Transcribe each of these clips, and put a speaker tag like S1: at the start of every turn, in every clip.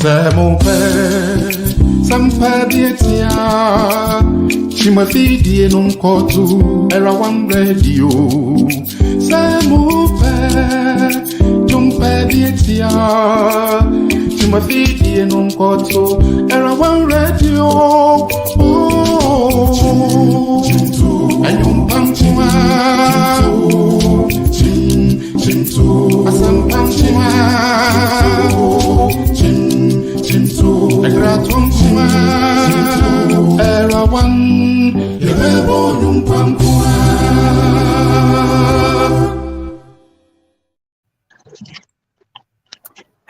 S1: Samupe, Sampadiatia, Chimafidi non kotu, era one radio. Samupe, Jumpadiatia, Chimafidi non kotu, era one radio. Oh, and you pamchima, Asam pamchima.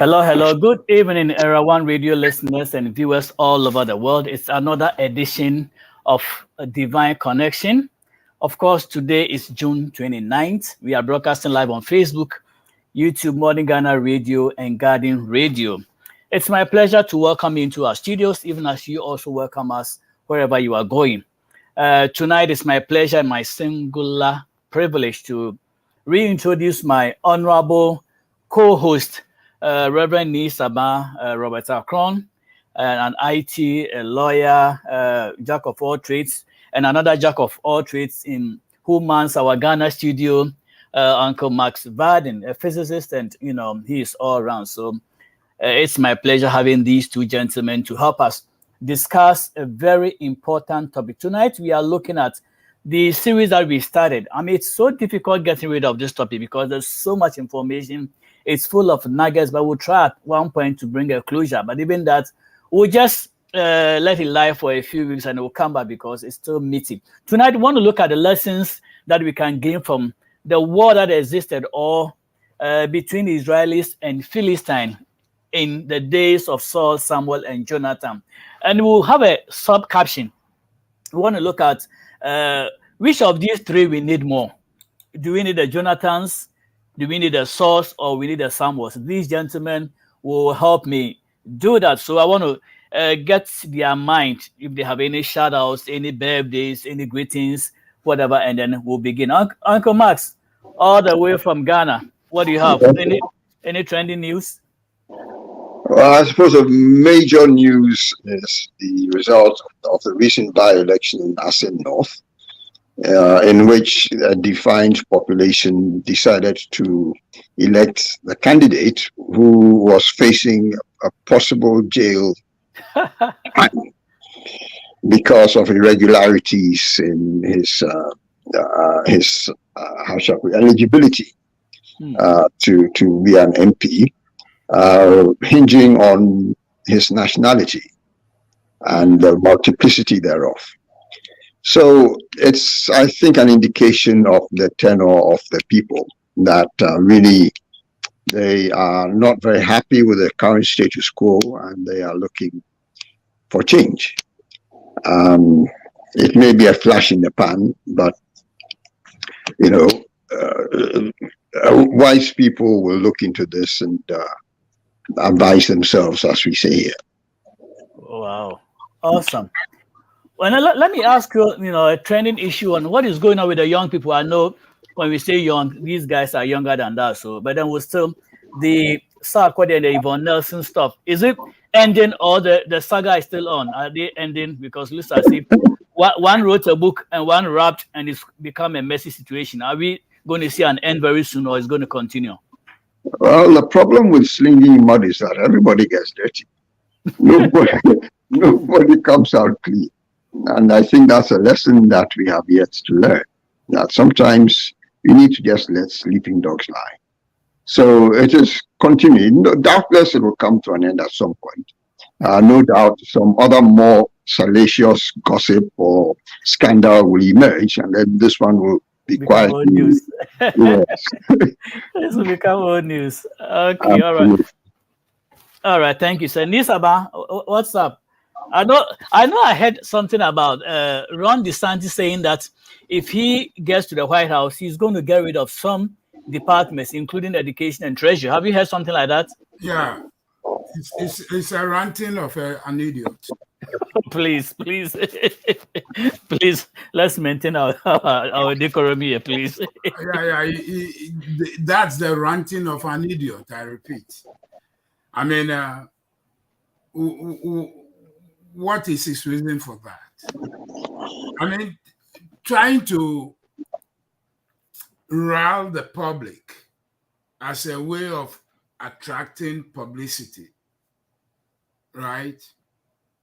S2: Hello. Good evening, Era One radio listeners and viewers all over the world. It's another edition of Divine Connection. Of course, today is June 29th. We are broadcasting live on Facebook, YouTube, Modern Ghana Radio, and Guardian Radio. It's my pleasure to welcome you into our studios, even as you also welcome us wherever you are going. Tonight is my pleasure and my singular privilege to reintroduce my honorable co-host, Reverend Nisaba Robert Akron, an IT lawyer, jack of all trades, and another jack of all trades in who mans our Ghana studio, Uncle Max Varden, a physicist, and he is all around. So it's my pleasure having these two gentlemen to help us discuss a very important topic. Tonight, we are looking at the series that we started. I mean, it's so difficult getting rid of this topic because there's so much information. It's full of nuggets, but we'll try at one point to bring a closure. But even that, we'll just let it lie for a few weeks and we'll come back because it's still meaty. Tonight, we want to look at the lessons that we can gain from the war that existed or between the Israelis and Philistines in the days of Saul, Samuel, and Jonathan. And we'll have a sub-caption. We want to look at which of these three we need more. Do we need the Jonathans? Do we need the Sauls? Or we need the Samuels? These gentlemen will help me do that. So I want to get their mind, if they have any shout-outs, any birthdays, any greetings, whatever, and then we'll begin. Uncle Max, all the way from Ghana, what do you have? Any trending news?
S3: Well, I suppose the major news is the result of the recent by-election in Asin North, in which a defined population decided to elect the candidate who was facing a possible jail because of irregularities in his how shall we eligibility to be an MP. Hinging on his nationality and the multiplicity thereof. So it's, I think, an indication of the tenor of the people that really they are not very happy with the current status quo and they are looking for change. It may be a flash in the pan, but wise people will look into this and advise themselves, as we say here.
S2: Wow, awesome. Well, let me ask you, a trending issue on what is going on with the young people. I know when we say young, these guys are younger than that. So, but then we're still the Sarkodie and the Yvonne Nelson stuff. Is it ending or the saga is still on? Are they ending? Because looks as if one wrote a book and one rapped, and it's become a messy situation. Are we going to see an end very soon, or is it going to continue?
S3: Well, the problem with slinging mud is that everybody gets dirty. Nobody comes out clean. And I think that's a lesson that we have yet to learn, that sometimes you need to just let sleeping dogs lie. So it is continuing. Doubtless it will come to an end at some point. No doubt some other more salacious gossip or scandal will emerge, and then this one will become
S2: old news.
S3: Yes.
S2: This will become old news. Okay, absolutely. All right, thank you, sir. Nisaba, what's up? I know I heard something about Ron DeSantis saying that if he gets to the White House, he's going to get rid of some departments, including education and treasury. Have you heard something like that?
S1: Yeah. It's a ranting of an idiot.
S2: Please, let's maintain our decorum here, please.
S1: That's the ranting of an idiot, I repeat. I mean, what is his reason for that? I mean, trying to rile the public as a way of attracting publicity, right?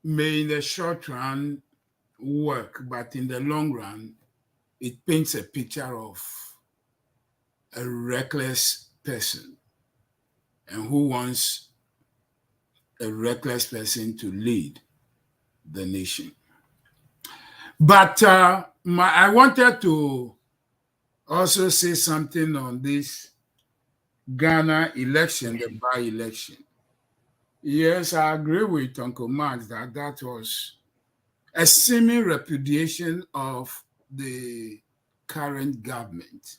S1: May in the short run work, but in the long run, it paints a picture of a reckless person, and who wants a reckless person to lead the nation. But I wanted to also say something on this Ghana election, the by-election. Yes, I agree with Uncle Max that that was a seeming repudiation of the current government.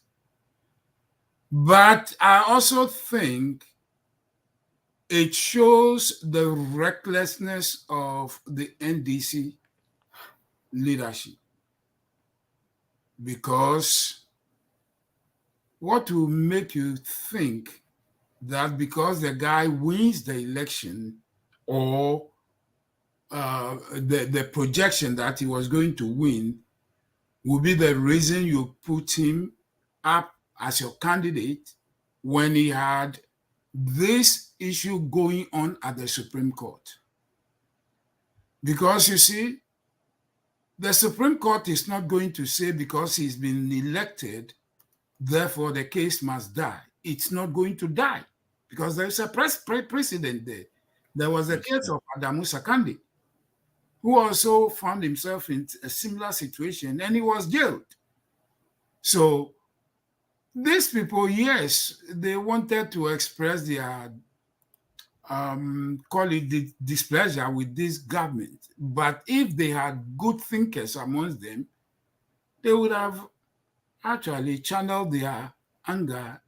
S1: But I also think it shows the recklessness of the NDC leadership. Because what will make you think that because the guy wins the election, or the projection that he was going to win, will be the reason you put him up as your candidate when he had this issue going on at the Supreme Court? Because you see, the Supreme Court is not going to say because he's been elected, therefore the case must die. It's not going to die because there's a precedent there. There was a case of Adamu Sakandi, who also found himself in a similar situation, and he was jailed. So these people, yes, they wanted to express their call it the displeasure with this government. But if they had good thinkers amongst them, they would have actually channeled their anger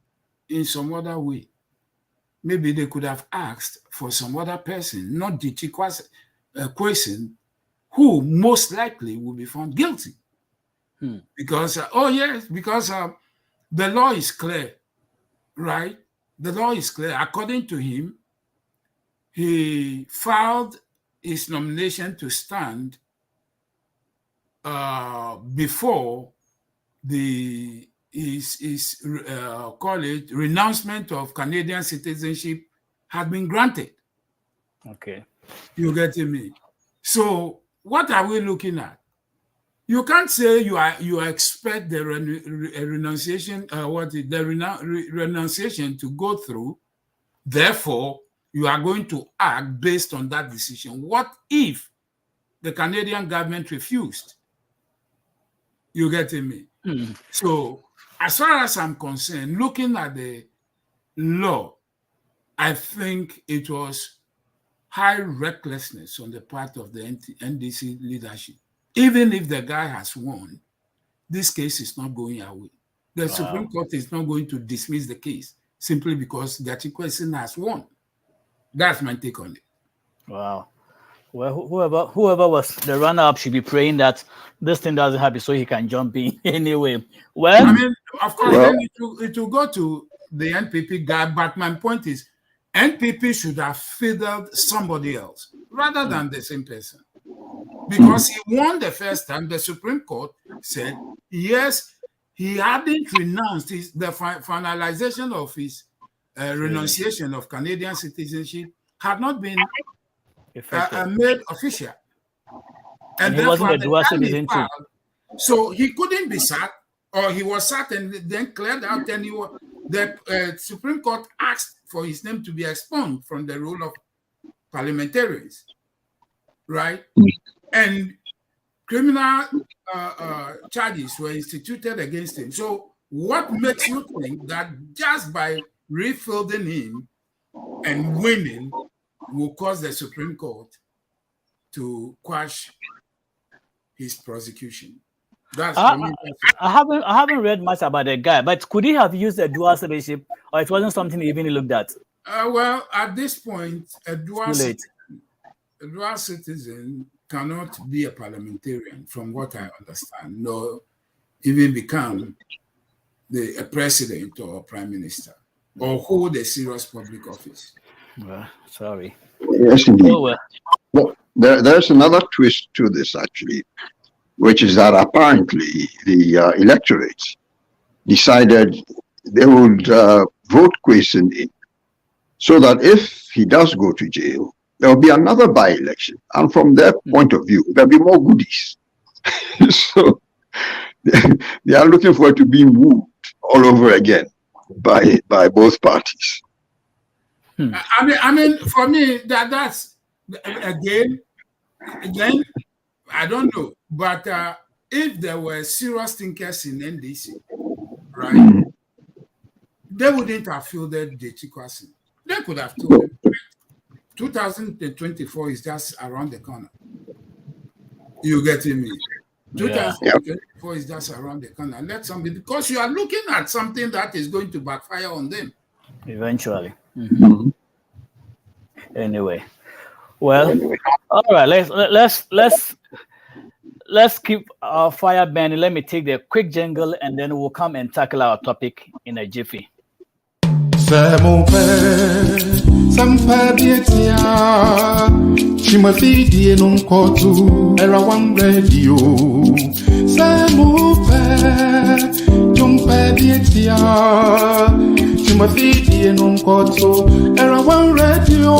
S1: in some other way. Maybe they could have asked for some other person, not the Kwesi, who most likely will be found guilty. Because, because the law is clear, right? The law is clear. According to him, he filed his nomination to stand before his call it renouncement of Canadian citizenship had been granted.
S2: Okay.
S1: You getting me? So what are we looking at? You can't say you expect the renunciation renunciation to go through. Therefore, you are going to act based on that decision. What if the Canadian government refused? You getting me? So, as far as I'm concerned, looking at the law, I think it was high recklessness on the part of the NDC leadership. Even if the guy has won, this case is not going away. The Supreme Court is not going to dismiss the case simply because the Kwesi has won. That's my take on it.
S2: Wow. Well, whoever was the runner-up should be praying that this thing doesn't happen so he can jump in anyway. Well,
S1: I mean, of course, then it will go to the NPP guy, but my point is NPP should have fiddled somebody else rather than the same person. Because he won the first time, the Supreme Court said, yes, he hadn't renounced the finalization of his renunciation of Canadian citizenship had not been made official.
S2: And he wasn't a dual citizen too.
S1: So he couldn't be sacked, or he was sacked and then cleared out, and the Supreme Court asked for his name to be expunged from the role of parliamentarians, right? And criminal charges were instituted against him. So what makes you think that just by refilling him and winning will cause the Supreme Court to quash his prosecution? That's for me.
S2: I haven't read much about the guy, but could he have used a dual citizenship, or it wasn't something he even looked at?
S1: Well, at this point, a dual citizen cannot be a parliamentarian, from what I understand, nor even become a president or a prime minister or hold a serious public office.
S2: Well, sorry.
S3: Yes, indeed.
S2: Oh, well.
S3: Well, there's another twist to this, actually, which is that apparently the electorate decided they would vote Quayson in, so that if he does go to jail, there will be another by-election. And from their point of view, there'll be more goodies. So they are looking forward to being wooed all over again by both parties.
S1: I mean, for me, that's again, I don't know, but if there were serious thinkers in NDC, right, they wouldn't have fielded J.T. Kwasi. They could have told him 2024 is just around the corner. You getting me? 2024 is just around the corner. Let somebody, because you are looking at something that is going to backfire on them
S2: Eventually. Anyway, well, all right. Let's keep our fire burning. Let me take the quick jingle, and then we'll come and tackle our topic in a jiffy.
S4: Chimafidi non kotu era one radio. Jumpa dietia. Chimafidi non kotu era one radio.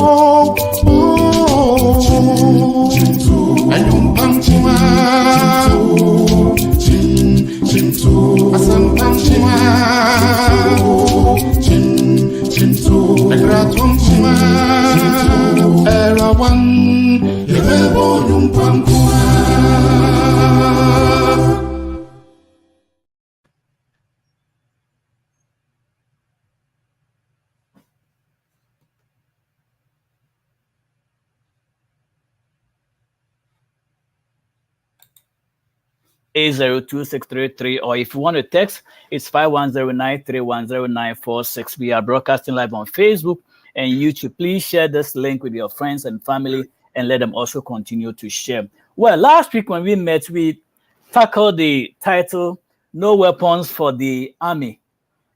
S4: Oh, ayum pamchima. Chintu, asam pamchima. Chintu, ekratum chima. Era one, lebo yumpankuma.
S2: A026333, or if you want to text, it's 5109310946. We are broadcasting live on Facebook and YouTube. Please share this link with your friends and family and let them also continue to share. Well, last week when we met, we tackled the title, No Weapons for the Army.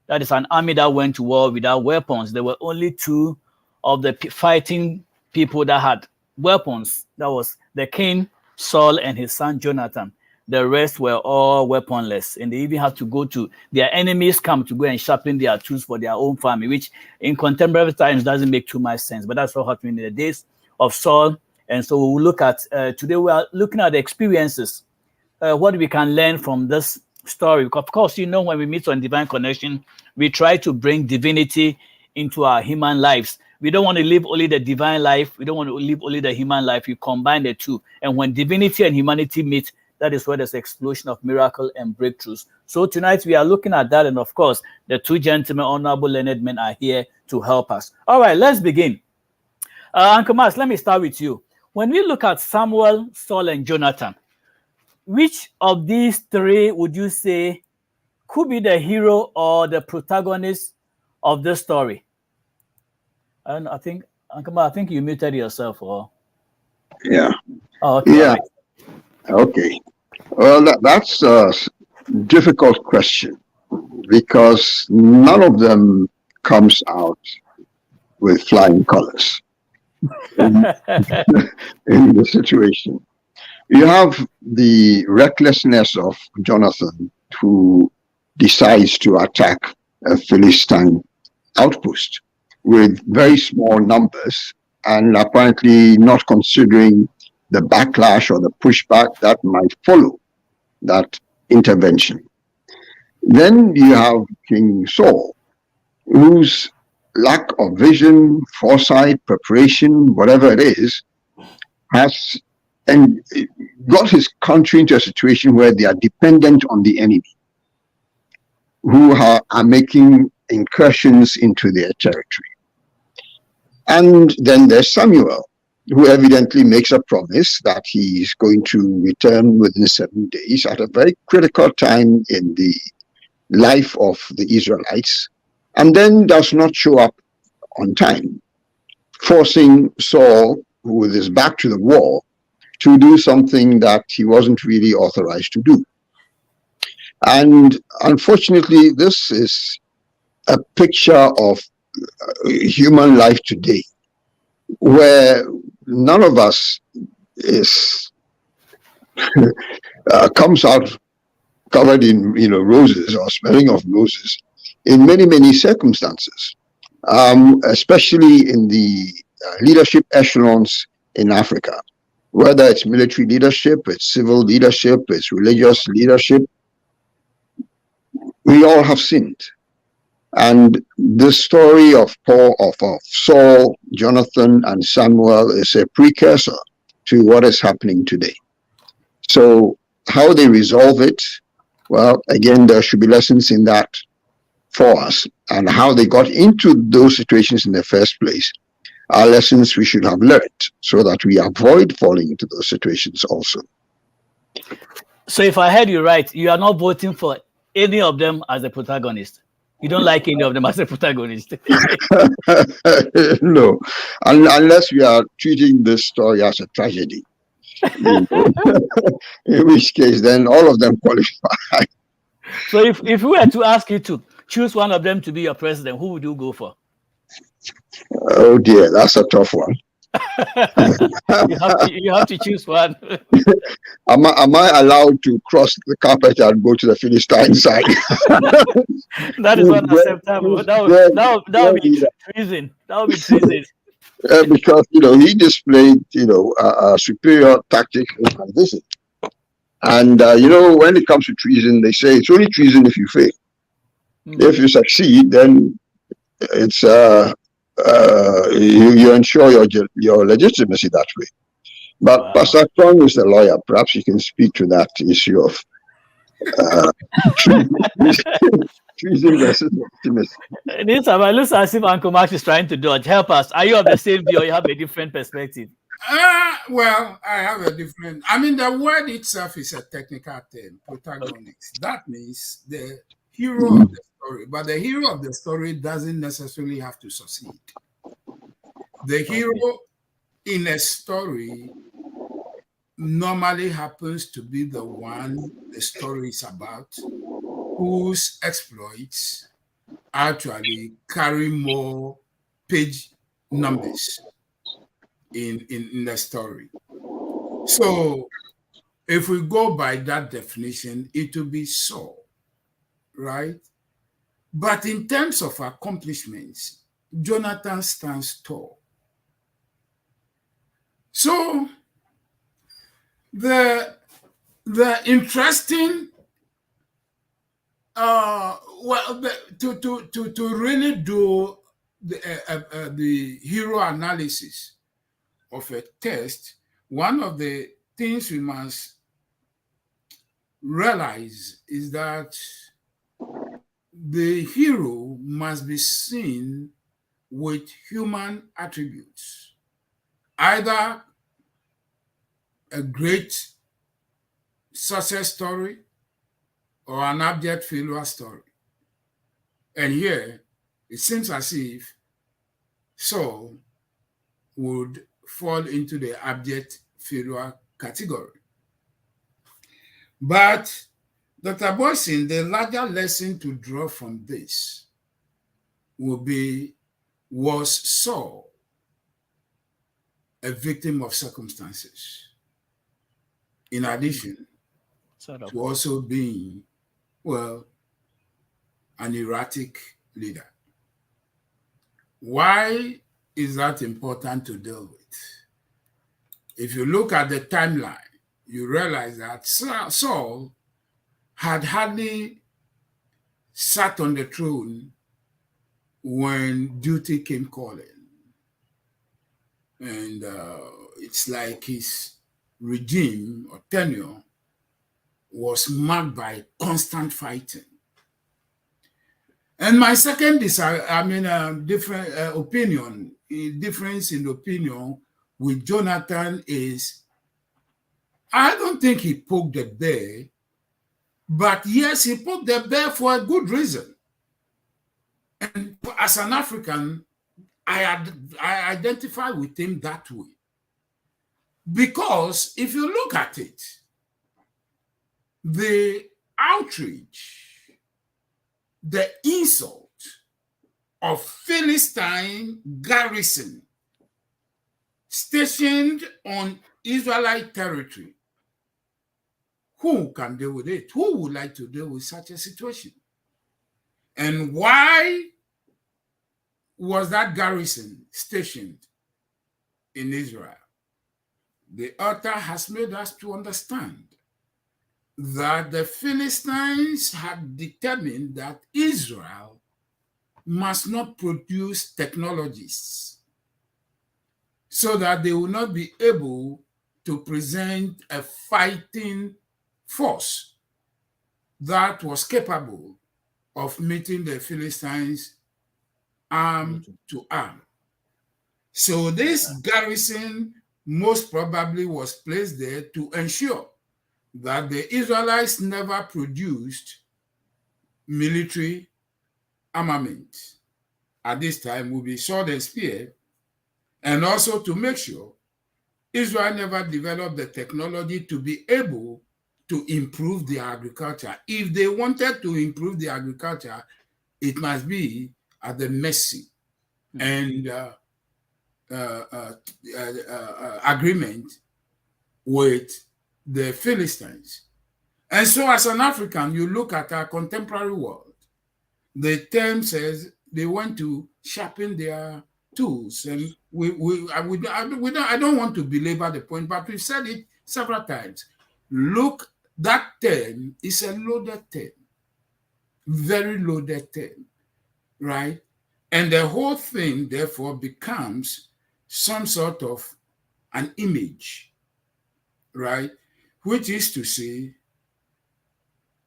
S2: That is an army that went to war without weapons. There were only two of the fighting people that had weapons. That was the king, Saul, and his son, Jonathan. The rest were all weaponless, and they even had to go to their enemies' camp to go and sharpen their tools for their own family, which in contemporary times doesn't make too much sense. But that's what happened in the days of Saul. And so we'll look at, today we are looking at the experiences, what we can learn from this story. Of course, you know, when we meet on Divine Connection, we try to bring divinity into our human lives. We don't want to live only the divine life. We don't want to live only the human life. We combine the two. And when divinity and humanity meet, that is where there's an explosion of miracle and breakthroughs. So tonight we are looking at that. And of course, the two gentlemen, honorable learned men, are here to help us. All right, let's begin. Uncle Mas, let me start with you. When we look at Samuel, Saul, and Jonathan, which of these three would you say could be the hero or the protagonist of this story? And I think, Uncle Mas, I think you muted yourself. Or...
S3: Yeah.
S2: Oh, okay.
S3: Yeah. Okay. Well, that's a difficult question because none of them comes out with flying colors in the situation. You have the recklessness of Jonathan, who decides to attack a Philistine outpost with very small numbers and apparently not considering the backlash or the pushback that might follow that intervention. Then you have King Saul, whose lack of vision, foresight, preparation, whatever it is, has and got his country into a situation where they are dependent on the enemy, who are making incursions into their territory. And then there's Samuel, who evidently makes a promise that he's going to return within 7 days at a very critical time in the life of the Israelites, and then does not show up on time, forcing Saul, with his back to the wall, to do something that he wasn't really authorized to do. And unfortunately, this is a picture of human life today. where none of us is comes out covered in roses or smelling of roses in many circumstances, especially in the leadership echelons in Africa, whether it's military leadership, it's civil leadership, it's religious leadership. We all have sinned. And the story of Saul, Jonathan, and Samuel is a precursor to what is happening today. So how they resolve it, well, again, there should be lessons in that for us, and how they got into those situations in the first place are lessons we should have learned so that we avoid falling into those situations also.
S2: So if I heard you right, you are not voting for any of them as a protagonist. You don't like any of them as a protagonist.
S3: No, unless we are treating this story as a tragedy. In which case, then all of them qualify.
S2: So if we were to ask you to choose one of them to be your president, who would you go for?
S3: Oh dear, that's a tough one.
S2: you have to choose one.
S3: Am I allowed to cross the carpet and go to the Philistine side?
S2: That is unacceptable. That would be treason. That would be treason.
S3: Because he displayed a superior tactic and vision. And when it comes to treason, they say it's only treason if you fail. If you succeed, then it's you ensure your legitimacy that way. But wow. Pastor Kwong is a lawyer. Perhaps he can speak to that issue of treason versus legitimacy.
S2: This time, it looks as if Uncle Max is trying to dodge. Help us. Are you of the same view or you have a different perspective?
S1: Well, I have a different. I mean, the word itself is a technical term, protagonist. That means the hero of the story. But the hero of the story doesn't necessarily have to succeed. The hero in a story normally happens to be the one the story is about, whose exploits actually carry more page numbers in the story. So if we go by that definition, it will be Saul, right? But in terms of accomplishments, Jonathan stands tall. So the interesting to really do the hero analysis of a text, one of the things we must realize is that the hero must be seen with human attributes, either a great success story or an abject failure story. And here, it seems as if Saul would fall into the abject failure category. But Dr. Boison, the larger lesson to draw from this will be, was Saul a victim of circumstances? In addition to also being, well, an erratic leader. Why is that important to deal with? If you look at the timeline, you realize that Saul had hardly sat on the throne when duty came calling. And it's like his regime or tenure was marked by constant fighting. And my second difference in opinion with Jonathan is, I don't think he poked the bear, but yes, he poked the bear for a good reason. And as an African, I identify with him that way. Because if you look at it, the outrage, the insult of Philistine garrison stationed on Israelite territory. Who can deal with it? Who would like to deal with such a situation? And why was that garrison stationed in Israel? The author has made us to understand that the Philistines had determined that Israel must not produce technologies so that they will not be able to present a fighting force that was capable of meeting the Philistines arm to arm. So this garrison most probably was placed there to ensure that the Israelites never produced military armament. At this time will be sword and spear, and also to make sure Israel never developed the technology to be able to improve their agriculture. If they wanted to improve the agriculture, it must be at the mercy and agreement with the Philistines. And so as an African, you look at our contemporary world, the term says they want to sharpen their tools. And I don't want to belabor the point, but we've said it several times. Look, that term is a loaded term, very loaded term, right? And the whole thing, therefore, becomes some sort of an image, right? Which is to say,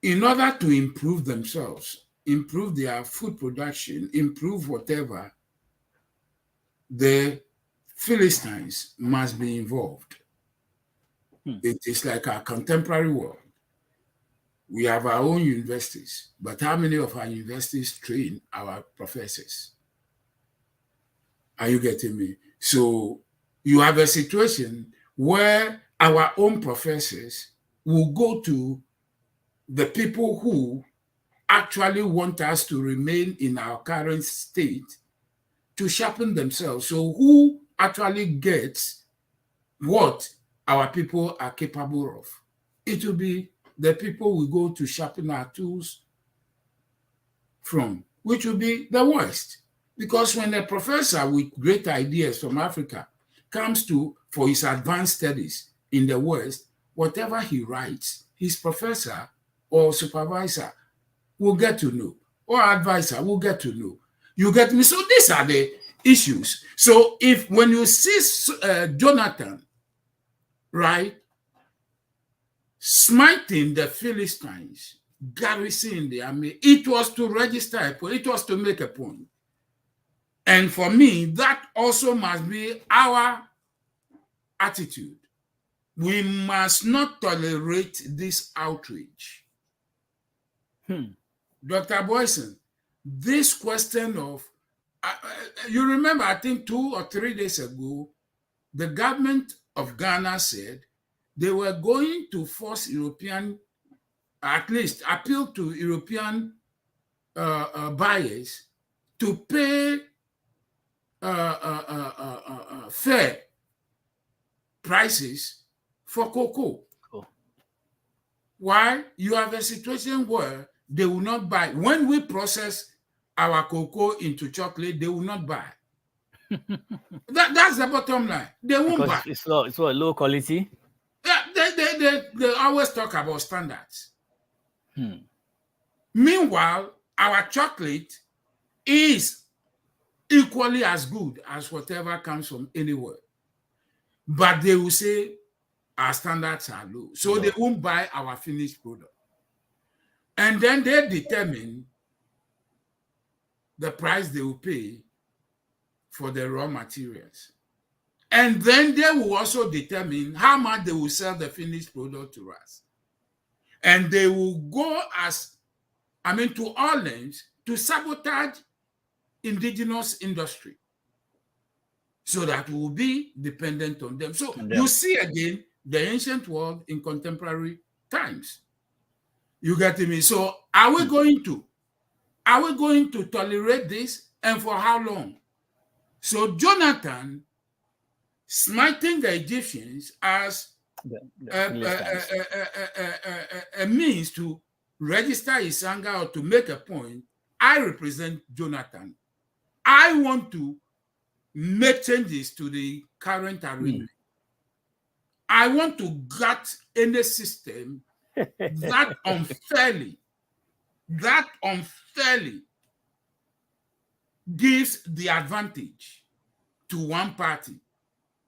S1: in order to improve themselves, improve their food production, improve whatever, the Philistines must be involved. It is like our contemporary world. We have our own universities, but how many of our universities train our professors? Are you getting me? So you have a situation where our own professors will go to the people who actually want us to remain in our current state to sharpen themselves. So who actually gets what our people are capable of? It will be the people we go to sharpen our tools from, which will be the West. Because when a professor with great ideas from Africa comes to for his advanced studies in the West, whatever he writes, his professor or supervisor will get to know, or advisor will get to know. You get me? So these are the issues. So if when you see Jonathan, right, smiting the Philistines, garrisoning the army, it was to register a point, it was to make a point. And for me, that also must be our attitude. We must not tolerate this outrage. Dr. Boison, this question of, you remember, I think 2 or 3 days ago, the government of Ghana said they were going to force European, at least appeal to European buyers to pay fair prices for cocoa. Why? You have a situation where they will not buy. When we process our cocoa into chocolate, they will not buy. That's the bottom line. They won't buy.
S2: It's low quality.
S1: Yeah, they always talk about standards. Meanwhile, our chocolate is equally as good as whatever comes from anywhere. But they will say our standards are low. So they won't buy our finished product. And then they determine the price they will pay for the raw materials. And then they will also determine how much they will sell the finished product to us. And they will go to all lengths to sabotage indigenous industry so that we will be dependent on them. So you see again the ancient world in contemporary times. You get me? So are we going to tolerate this, and for how long? So Jonathan smiting the Egyptians as
S2: The Philistines.
S1: a means to register his anger or to make a point. I represent Jonathan. I want to make changes to the current arena. I want to gut any system that unfairly gives the advantage to one party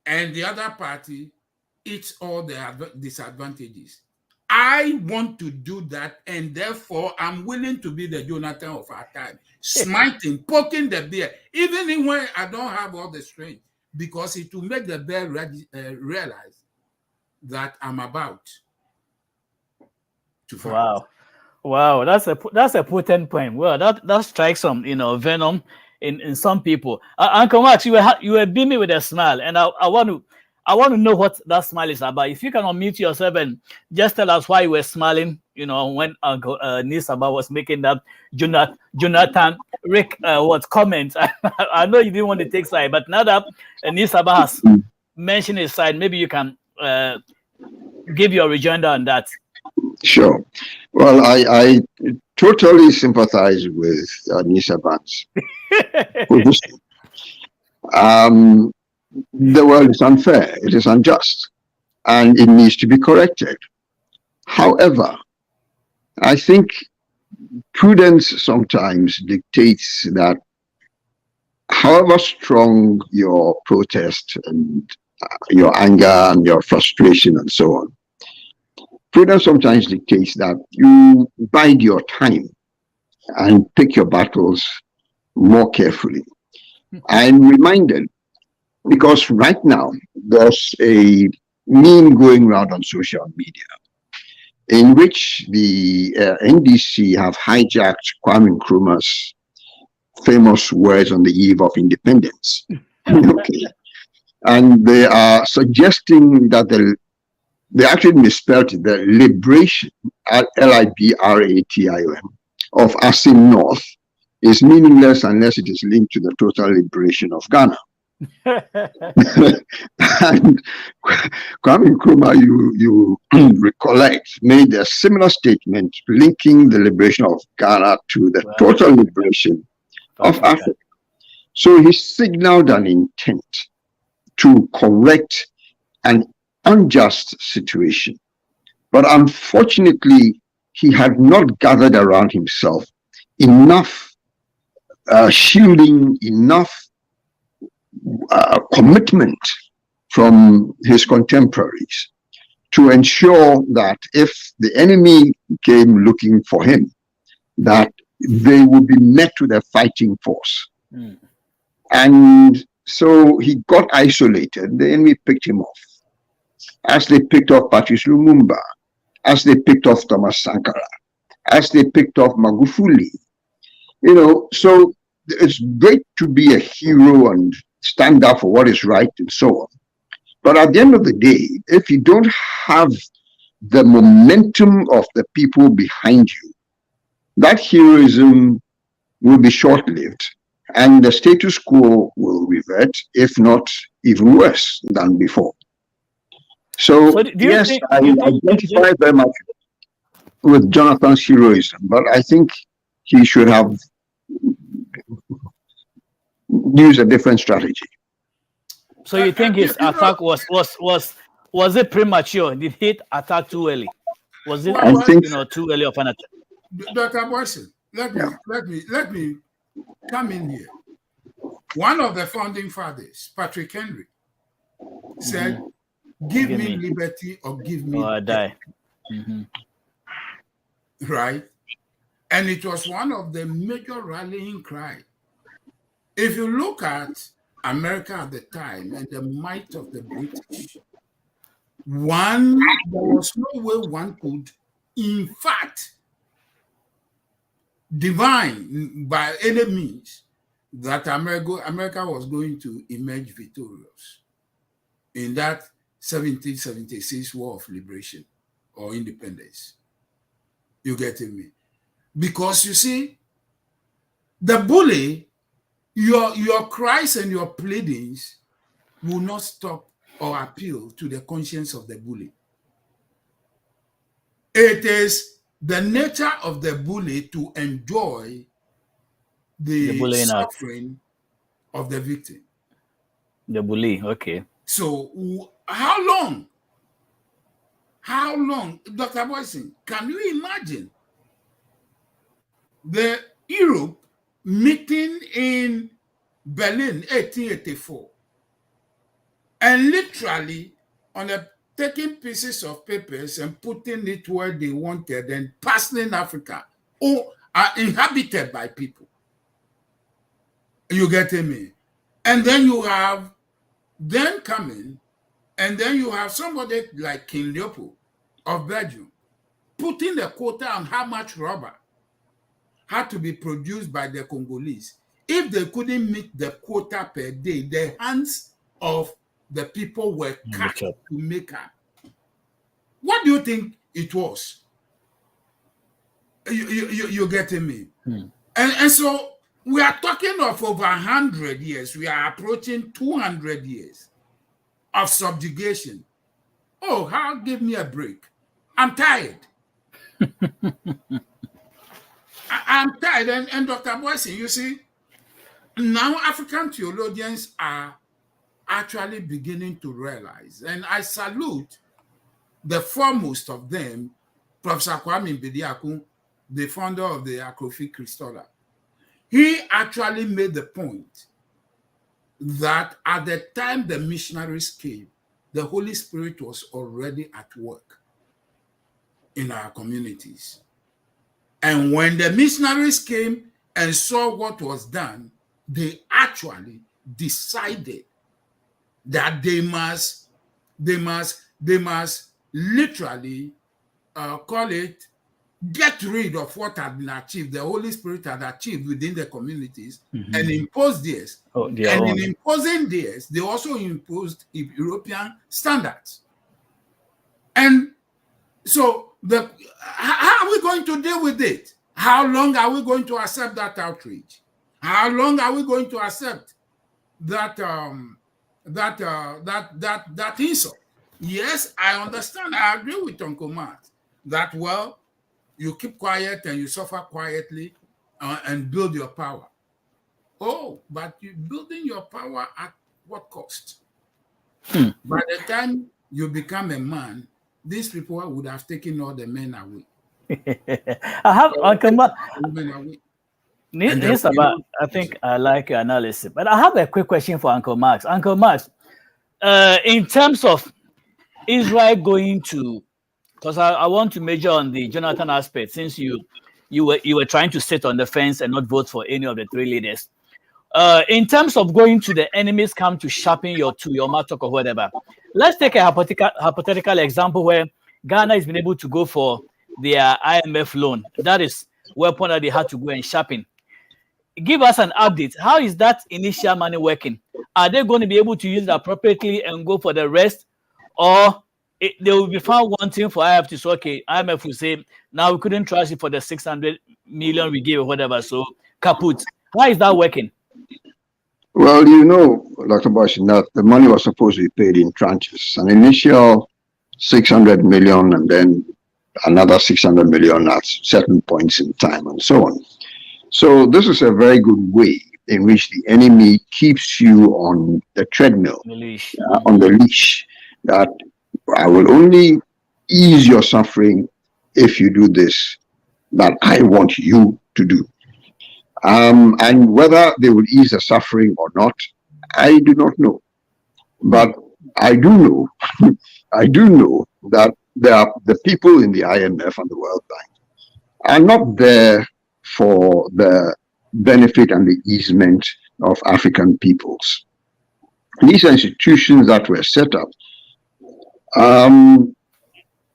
S1: and the other party eats all the disadvantages. I want to do that, and therefore I'm willing to be the Jonathan of our time, smiting, poking the bear, even when I don't have all the strength, because it will make the bear realize that I'm about to fight.
S2: Wow, that's a potent point. Well, that strikes some venom in some people. Uncle Max, you were beaming with a smile, and I want to know what that smile is about. If you can unmute yourself and just tell us why you were smiling, when Uncle Nisaba was making that Jonathan Rick comment. I know you didn't want to take side, but now that Nisaba has mentioned his side, maybe you can give your rejoinder on that.
S3: Sure. Well, I totally sympathize with Nisaban's position. The world is unfair, it is unjust, and it needs to be corrected. However, I think prudence sometimes dictates that however strong your protest and your anger and your frustration and so on, prudence sometimes dictates that you bide your time and pick your battles more carefully. I'm reminded, because right now there's a meme going around on social media in which the NDC have hijacked Kwame Nkrumah's famous words on the eve of independence. Okay. And they are suggesting that they actually misspelled it, the liberation, Libration, of Asim North is meaningless unless it is linked to the total liberation of Ghana. And Kwame Nkrumah, you recollect, made a similar statement linking the liberation of Ghana to the total liberation of Africa. So he signaled an intent to correct an unjust situation. But unfortunately, he had not gathered around himself enough shielding, enough commitment from his contemporaries to ensure that if the enemy came looking for him, that they would be met with a fighting force. And so he got isolated. The enemy picked him off, as they picked off Patrice Lumumba, as they picked off Thomas Sankara, as they picked off Magufuli. So it's great to be a hero and stand up for what is right and so on. But at the end of the day, if you don't have the momentum of the people behind you, that heroism will be short-lived, and the status quo will revert, if not even worse than before. So yes, I identify very much with Jonathan's heroism, but I think he should have used a different strategy.
S2: So you think his attack was it premature? Did he attack too early? Was it too early of an attack?
S1: Dr. Boison, let me come in here. One of the founding fathers, Patrick Henry, said, give me liberty or give me
S2: I die.
S1: Right? And it was one of the major rallying cries. If you look at America at the time and the might of the British, there was no way one could, in fact, divine by any means that America was going to emerge victorious in that 1776 War of Liberation or Independence. You getting me? Because you see, the bully, your cries and your pleadings will not stop or appeal to the conscience of the bully. It is the nature of the bully to enjoy the suffering of the victim.
S2: The bully, okay.
S1: So how long? How long, Dr. Boison, can you imagine the Europe meeting in Berlin, 1884, and literally taking pieces of papers and putting it where they wanted and passing Africa, or are inhabited by people? You getting me? And then you have them coming, and then you have somebody like King Leopold of Belgium putting the quota on how much rubber had to be produced by the Congolese. If they couldn't meet the quota per day, the hands of the people were cut to make up. What do you think it was? You getting me? And so we are talking of over 100 years. We are approaching 200 years of subjugation. Oh, give me a break. I'm tired. I'm tired. And Dr. Boison, you see, now African theologians are actually beginning to realize, and I salute the foremost of them, Professor Kwame Bediako, the founder of the Acrophil Christola. He actually made the point that at the time the missionaries came, the Holy Spirit was already at work in our communities. And when the missionaries came and saw what was done, they actually decided that they must literally call it, get rid of what had been achieved, the Holy Spirit had achieved within the communities, and impose theirs. And in imposing theirs, they also imposed European standards. And so how are we going to deal with it? How long are we going to accept that outrage? How long are we going to accept that that insult? Yes, I understand. I agree with Uncle Matt that, well, you keep quiet and you suffer quietly and build your power. Oh, but you're building your power at what cost? By the time you become a man, these people would have taken all the men away.
S2: I have Uncle Matt. I think I like your analysis, but I have a quick question for Uncle Max. Uncle Max, in terms of Israel going to, because I want to major on the Jonathan aspect, since you were trying to sit on the fence and not vote for any of the three leaders. In terms of going to the enemy's camp to sharpen your mattock or whatever, let's take a hypothetical example where Ghana has been able to go for their IMF loan. That is weapon that they had to go and sharpen. Give us an update. How is that initial money working? Are they going to be able to use it appropriately and go for the rest? Or they will be found wanting for IMF to say, okay, IMF will say, now we couldn't trust you for the 600 million we gave or whatever, so kaput. How is that working?
S3: Well, you know, Dr. Boison, that the money was supposed to be paid in tranches. An initial 600 million and then another 600 million at certain points in time and so on. So this is a very good way in which the enemy keeps you on the treadmill, on the leash, that I will only ease your suffering if you do this that I want you to do. And whether they will ease the suffering or not, I do not know. But I do know, I do know that the people in the IMF and the World Bank are not there for the benefit and the easement of African peoples. These are institutions that were set up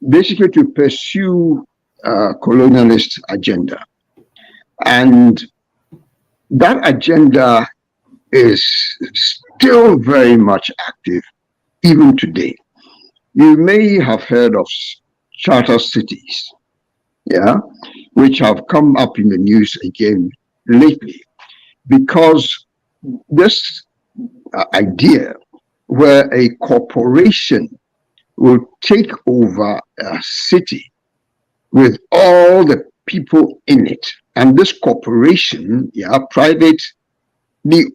S3: basically to pursue a colonialist agenda. And that agenda is still very much active even today. You may have heard of charter cities, which have come up in the news again lately, because this idea where a corporation will take over a city with all the people in it. And this corporation, privately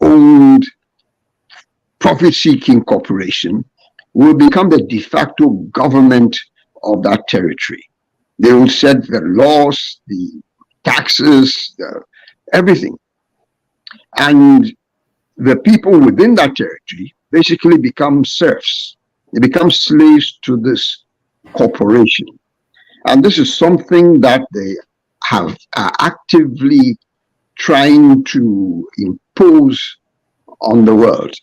S3: owned, profit-seeking corporation, will become the de facto government of that territory. They will set the laws, the taxes, everything. And the people within that territory basically become serfs. They become slaves to this corporation. And this is something that they are actively trying to impose on the world.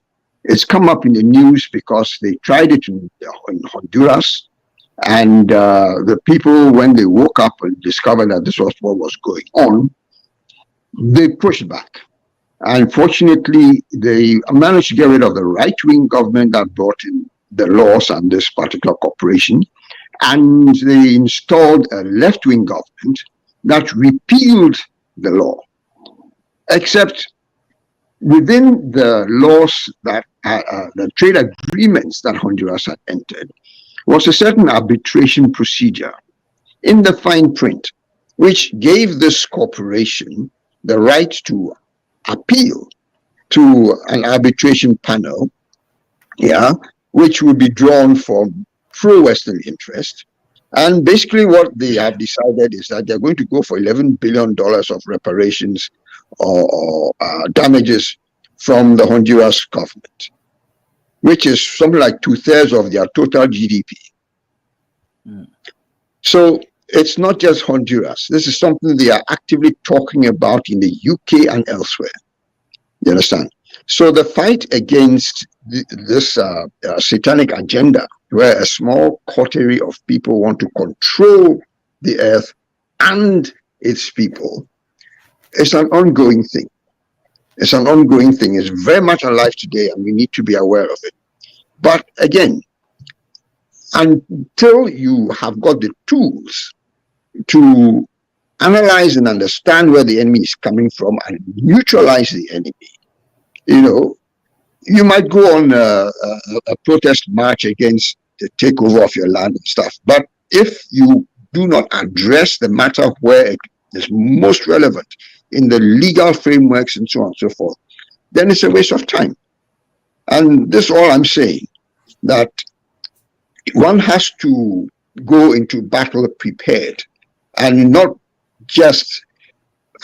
S3: It's come up in the news because they tried it in Honduras. And the people, when they woke up and discovered that this was what was going on, they pushed back. Unfortunately, they managed to get rid of the right-wing government that brought in the laws on this particular corporation, and they installed a left-wing government that repealed the law. Except within the laws that the trade agreements that Honduras had entered was a certain arbitration procedure in the fine print, which gave this corporation the right to appeal to an arbitration panel, which would be drawn from pro-Western interest. And basically what they have decided is that they're going to go for $11 billion of reparations or damages from the Honduras government, which is something like 2/3 of their total GDP. So it's not just Honduras. This is something they are actively talking about in the UK and elsewhere. You understand? So the fight against this satanic agenda, where a small coterie of people want to control the earth and its people, is an ongoing thing. It's an ongoing thing. It's very much alive today, and we need to be aware of it. But again, until you have got the tools to analyze and understand where the enemy is coming from and neutralize the enemy, you might go on a protest march against the takeover of your land and stuff. But if you do not address the matter where it is most relevant in the legal frameworks and so on and so forth, then it's a waste of time. And this is all I'm saying, that one has to go into battle prepared and not just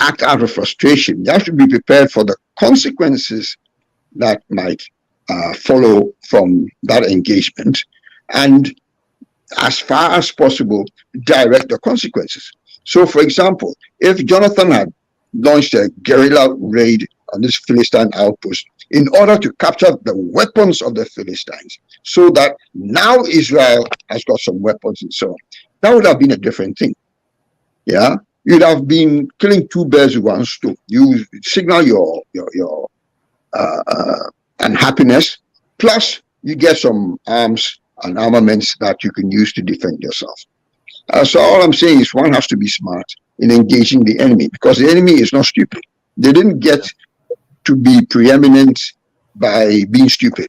S3: act out of frustration. You have to be prepared for the consequences that might follow from that engagement, and as far as possible, direct the consequences. So, for example, if Jonathan had launched a guerrilla raid on this Philistine outpost in order to capture the weapons of the Philistines, so that now Israel has got some weapons and so on, that would have been a different thing. You'd have been killing two birds with one stone. You signal your unhappiness, plus you get some arms and armaments that you can use to defend yourself. So all I'm saying is one has to be smart in engaging the enemy, because the enemy is not stupid. They didn't get to be preeminent by being stupid,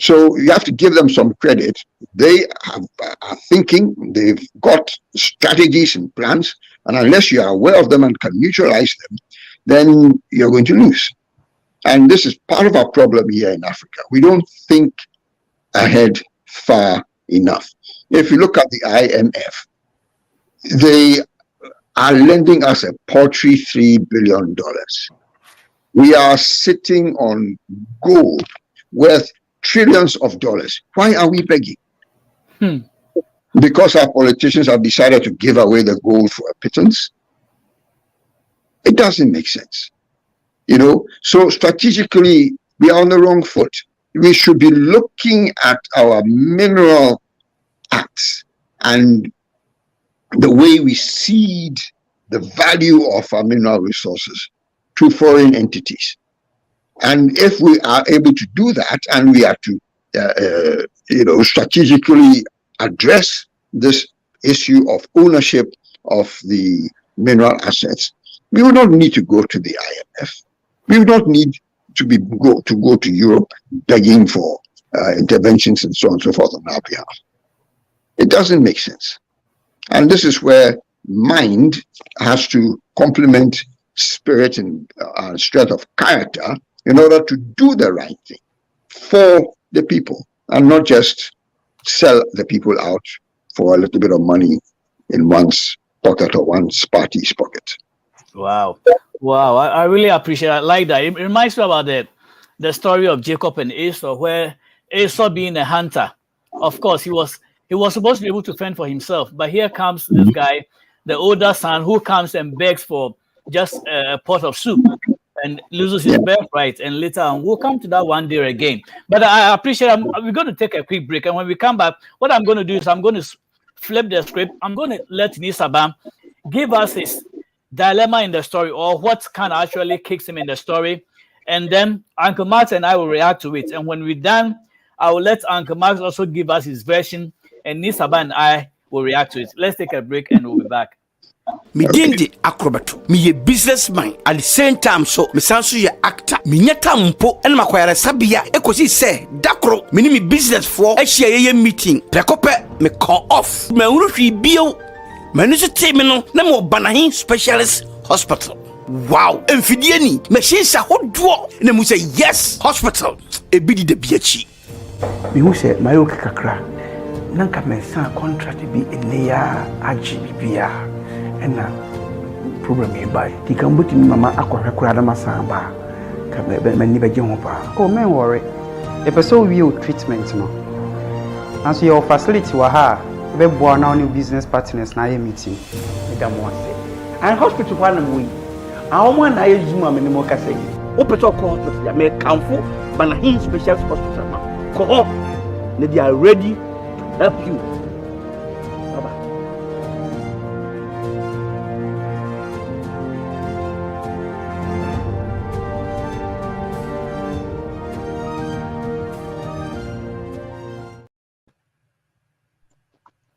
S3: So you have to give them some credit. They are thinking, they've got strategies and plans, and unless you are aware of them and can neutralize them, then you're going to lose. And this is part of our problem here in Africa. We don't think ahead far enough. If you look at the IMF, they are lending us a paltry $3 billion. We are sitting on gold worth trillions of dollars. Why are we begging? Because our politicians have decided to give away the gold for a pittance? It doesn't make sense. So strategically, we are on the wrong foot. We should be looking at our mineral acts and the way we cede the value of our mineral resources to foreign entities. And if we are able to do that, and we are to, strategically address this issue of ownership of the mineral assets, we would not need to go to the IMF. We would not need to go to Europe begging for interventions and so on and so forth on our behalf. It doesn't make sense. And this is where mind has to complement spirit and strength of character in order to do the right thing for the people and not just sell the people out for a little bit of money in one's pocket or one's party's pocket.
S2: Wow. Wow. I really appreciate it. I like that. It reminds me about the story of Jacob and Esau, where Esau being a hunter, of course, he was supposed to be able to fend for himself. But here comes this guy, the older son, who comes and begs for just a pot of soup and loses his birthright. And later on, we'll come to that one day again. But I appreciate we're going to take a quick break. And when we come back, what I'm going to do is I'm going to flip the script. I'm going to let Nisaba give us his dilemma in the story, or what kind of actually kicks him in the story. And then Uncle Max and I will react to it. And when we're done, I will let Uncle Max also give us his version, and Nisaba and I will react to it. Let's take a break and we'll be back.
S5: Me dindi acrobat. Me a businessman at the same time, so me sansu ye actor. Me nyata mpo en makwara sabia ekosi se dakro me ni me business for ehia ye meeting. Prekope me call off. Me unruhwi bio. Me no te me no na mo banahin specialist hospital. Wow, emfidie ni machine sa hodo na mu say yes hospital e bidi de biachi.
S6: Me hu say mayo kakra. Nanka me san contract bi eneya agibia. Na problem e bai ti kan buti mama akwahwe kura da masamba ka be ni beje ho pa
S7: oh men worry e person we treatment no and so your facility wa ha be bo na new business partners na ye meeting e da mo ase and hospital kwa na we awon na ye juma me ni mo ka say
S5: O peto ko hospital ya me kanfo bana hin specialist hospital ma ko na they are ready to help you.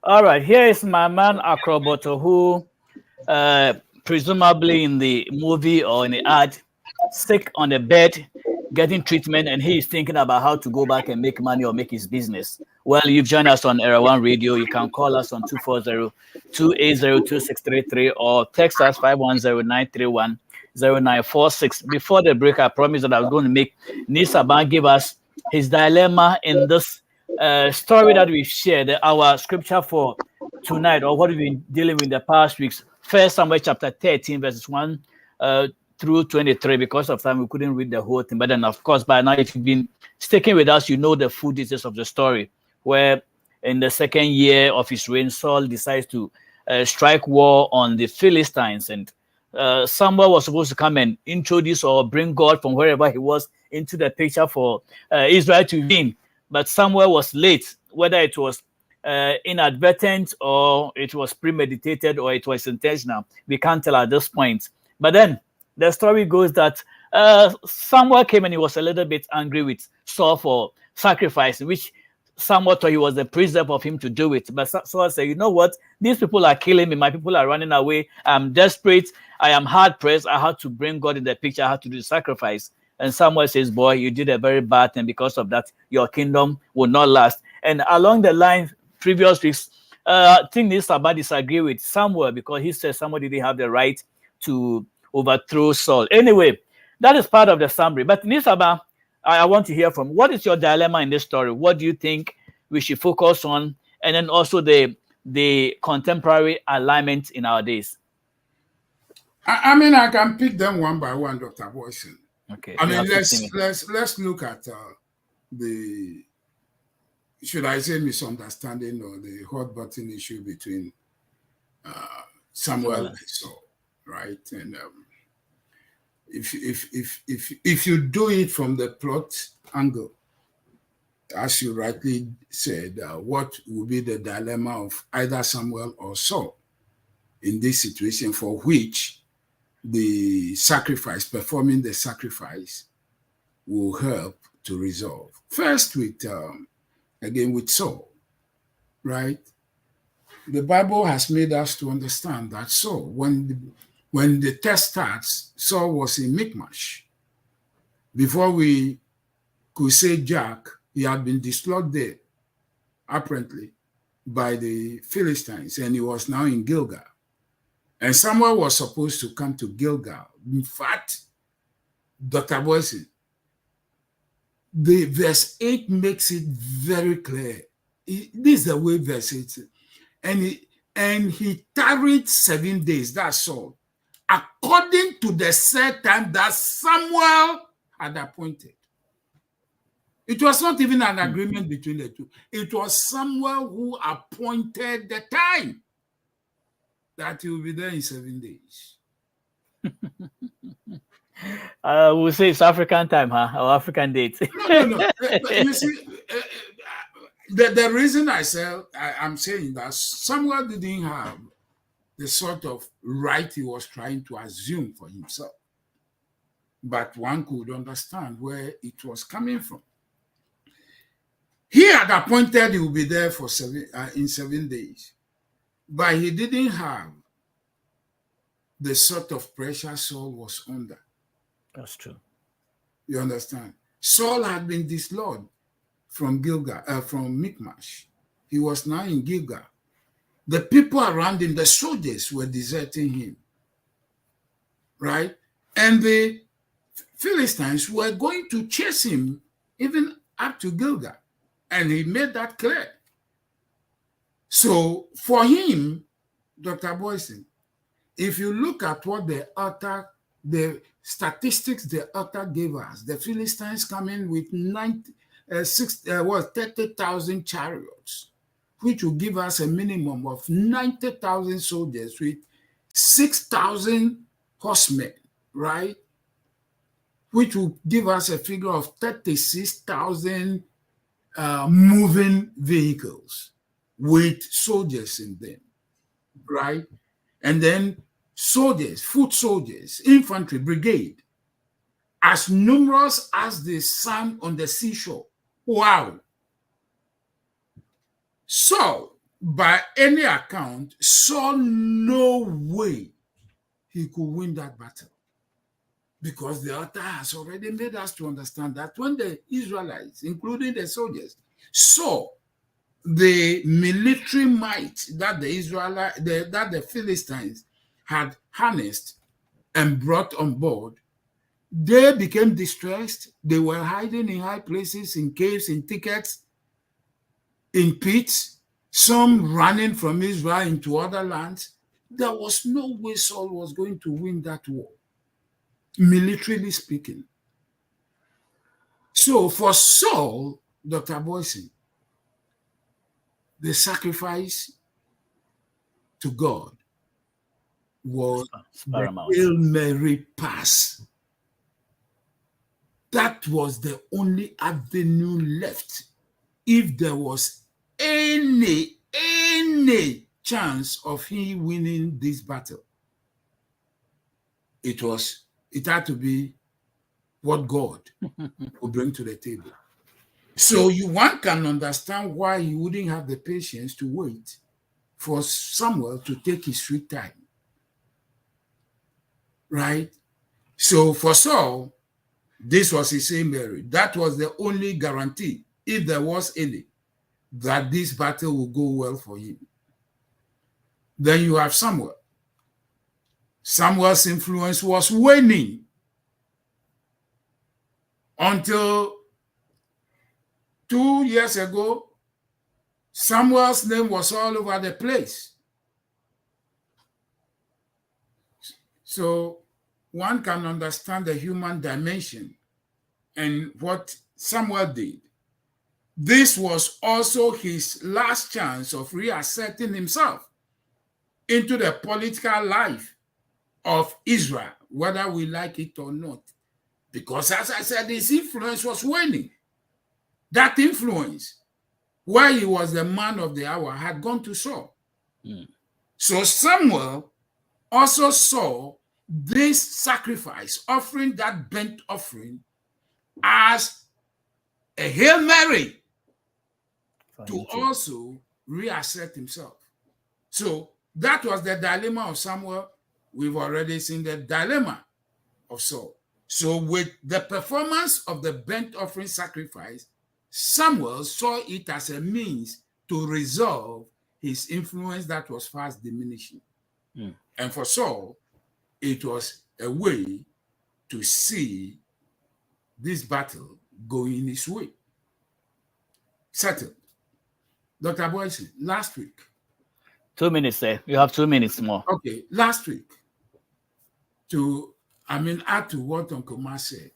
S2: All right, here is my man Akroboto, who presumably in the movie or in the ad, sick on the bed, getting treatment, and he is thinking about how to go back and make money or make his business. Well, you've joined us on Era One Radio. You can call us on 240-280-2633 or text us 510-931-0946. Before the break, I promised that I was going to make Nisaba give us his dilemma in this story that we've shared, our scripture for tonight, or what we've been dealing with the past weeks. 1 Samuel chapter 13, verses 1 through 23. Because of time, we couldn't read the whole thing. But then, of course, by now, if you've been sticking with us, you know the full details of the story, where in the second year of his reign, Saul decides to strike war on the Philistines. And Samuel was supposed to come and introduce or bring God from wherever he was into the picture for Israel to win. But Samuel was late, whether it was inadvertent or it was premeditated or it was intentional. We can't tell at this point. But then the story goes that Samuel came and he was a little bit angry with Saul for sacrifice, which Samuel thought he was the precept of him to do it. But Saul said, you know what? These people are killing me. My people are running away. I'm desperate. I am hard pressed. I had to bring God in the picture. I had to do the sacrifice. And Samuel says, boy, you did a very bad thing. Because of that, your kingdom will not last. And along the line, previous weeks, I think Nisaba disagree with Samuel because he says Samuel didn't have the right to overthrow Saul. Anyway, that is part of the summary. But Nisaba, I want to hear from, what is your dilemma in this story? What do you think we should focus on? And then also the contemporary alignment in our days.
S1: I mean, I can pick them one by one, Dr. Boison.
S2: Okay.
S1: I mean, let's look at the, should I say, misunderstanding or the hot button issue between Samuel and Saul, right? And if you do it from the plot angle, as you rightly said, what will be the dilemma of either Samuel or Saul in this situation, for which the sacrifice, performing the sacrifice, will help to resolve. First, with again with Saul, right? The Bible has made us to understand that Saul, when the test starts, Saul was in Michmash, Before we could say Jack, he had been dislodged there, apparently, by the Philistines, and he was now in Gilgal. And Samuel was supposed to come to Gilgal. In fact, Dr. Boison, the verse 8 makes it very clear. This is the way verse 8 is. And he tarried 7 days, that's all, according to the set time that Samuel had appointed. It was not even an agreement between the two. It was Samuel who appointed the time that he will be there in 7 days.
S2: We'll say it's African time, huh? Or African date.
S1: No. You see, the reason I'm saying that Samuel didn't have the sort of right he was trying to assume for himself. But one could understand where it was coming from. He had appointed he would be there for in 7 days, but he didn't have the sort of pressure Saul was under.
S2: That's true.
S1: You understand? Saul had been dislodged from Gilgal, from Michmash. He was now in Gilgal. The people around him, the soldiers, were deserting him, right? And the Philistines were going to chase him even up to Gilgal. And he made that clear. So for him, Dr. Boison, if you look at what the statistics the author gave us, the Philistines coming with 30,000 chariots, which will give us a minimum of 90,000 soldiers with 6,000 horsemen, right? Which will give us a figure of 36,000 moving vehicles with soldiers in them, right? And then soldiers, foot soldiers, infantry brigade, as numerous as the sand on the seashore. Wow. So, by any account, saw no way he could win that battle. Because the author has already made us to understand that when the Israelites, including the soldiers, saw the military might that the Philistines had harnessed and brought on board, they became distressed. They were hiding in high places, in caves, in thickets, in pits, some running from Israel into other lands. There was no way Saul was going to win that war, militarily speaking. So for Saul, Dr. Boison, the sacrifice to God was the Hail Mary pass. That was the only avenue left. If there was any chance of him winning this battle, it had to be what God would bring to the table. So one can understand why he wouldn't have the patience to wait for Samuel to take his sweet time. Right? So for Saul, this was his Hail Mary. That was the only guarantee, if there was any, that this battle will go well for him. Then you have Samuel. Samuel's influence was waning until 2 years ago, Samuel's name was all over the place. So one can understand the human dimension and what Samuel did. This was also his last chance of reasserting himself into the political life of Israel, whether we like it or not. Because as I said, his influence was waning. That influence, where he was the man of the hour, had gone to Saul. So Samuel also saw this sacrifice, offering that burnt offering, as a Hail Mary to also reassert himself. So that was the dilemma of Samuel. We've already seen the dilemma of Saul. So with the performance of the burnt offering sacrifice, Samuel saw it as a means to resolve his influence that was fast diminishing. And for Saul, it was a way to see this battle going his way. Settled. Dr. Boison, last week.
S2: 2 minutes, sir. You have 2 minutes more.
S1: Okay, last week, add to what Uncle Ma said,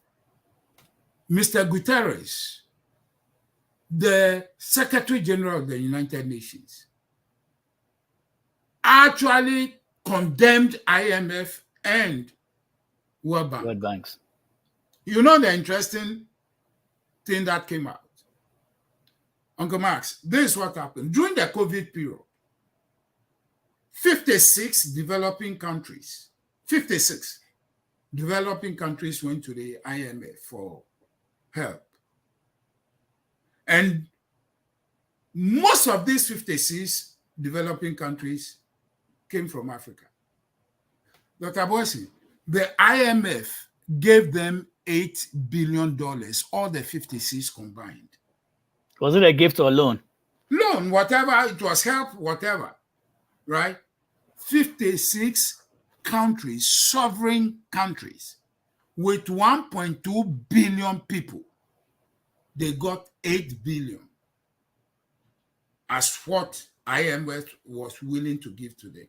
S1: Mr. Guterres, the Secretary General of the United Nations, actually condemned IMF and World Bank.
S2: World Banks.
S1: You know the interesting thing that came out? Uncle Max, this is what happened. During the COVID period, 56 developing countries went to the IMF for help. And most of these 56 developing countries came from Africa. Dr. Boison, the IMF gave them $8 billion, all the 56 combined.
S2: Was it a gift or a loan?
S1: Loan, whatever, it was help, whatever, right? 56 countries, sovereign countries, with 1.2 billion people, they got 8 billion as what IMF was willing to give to them.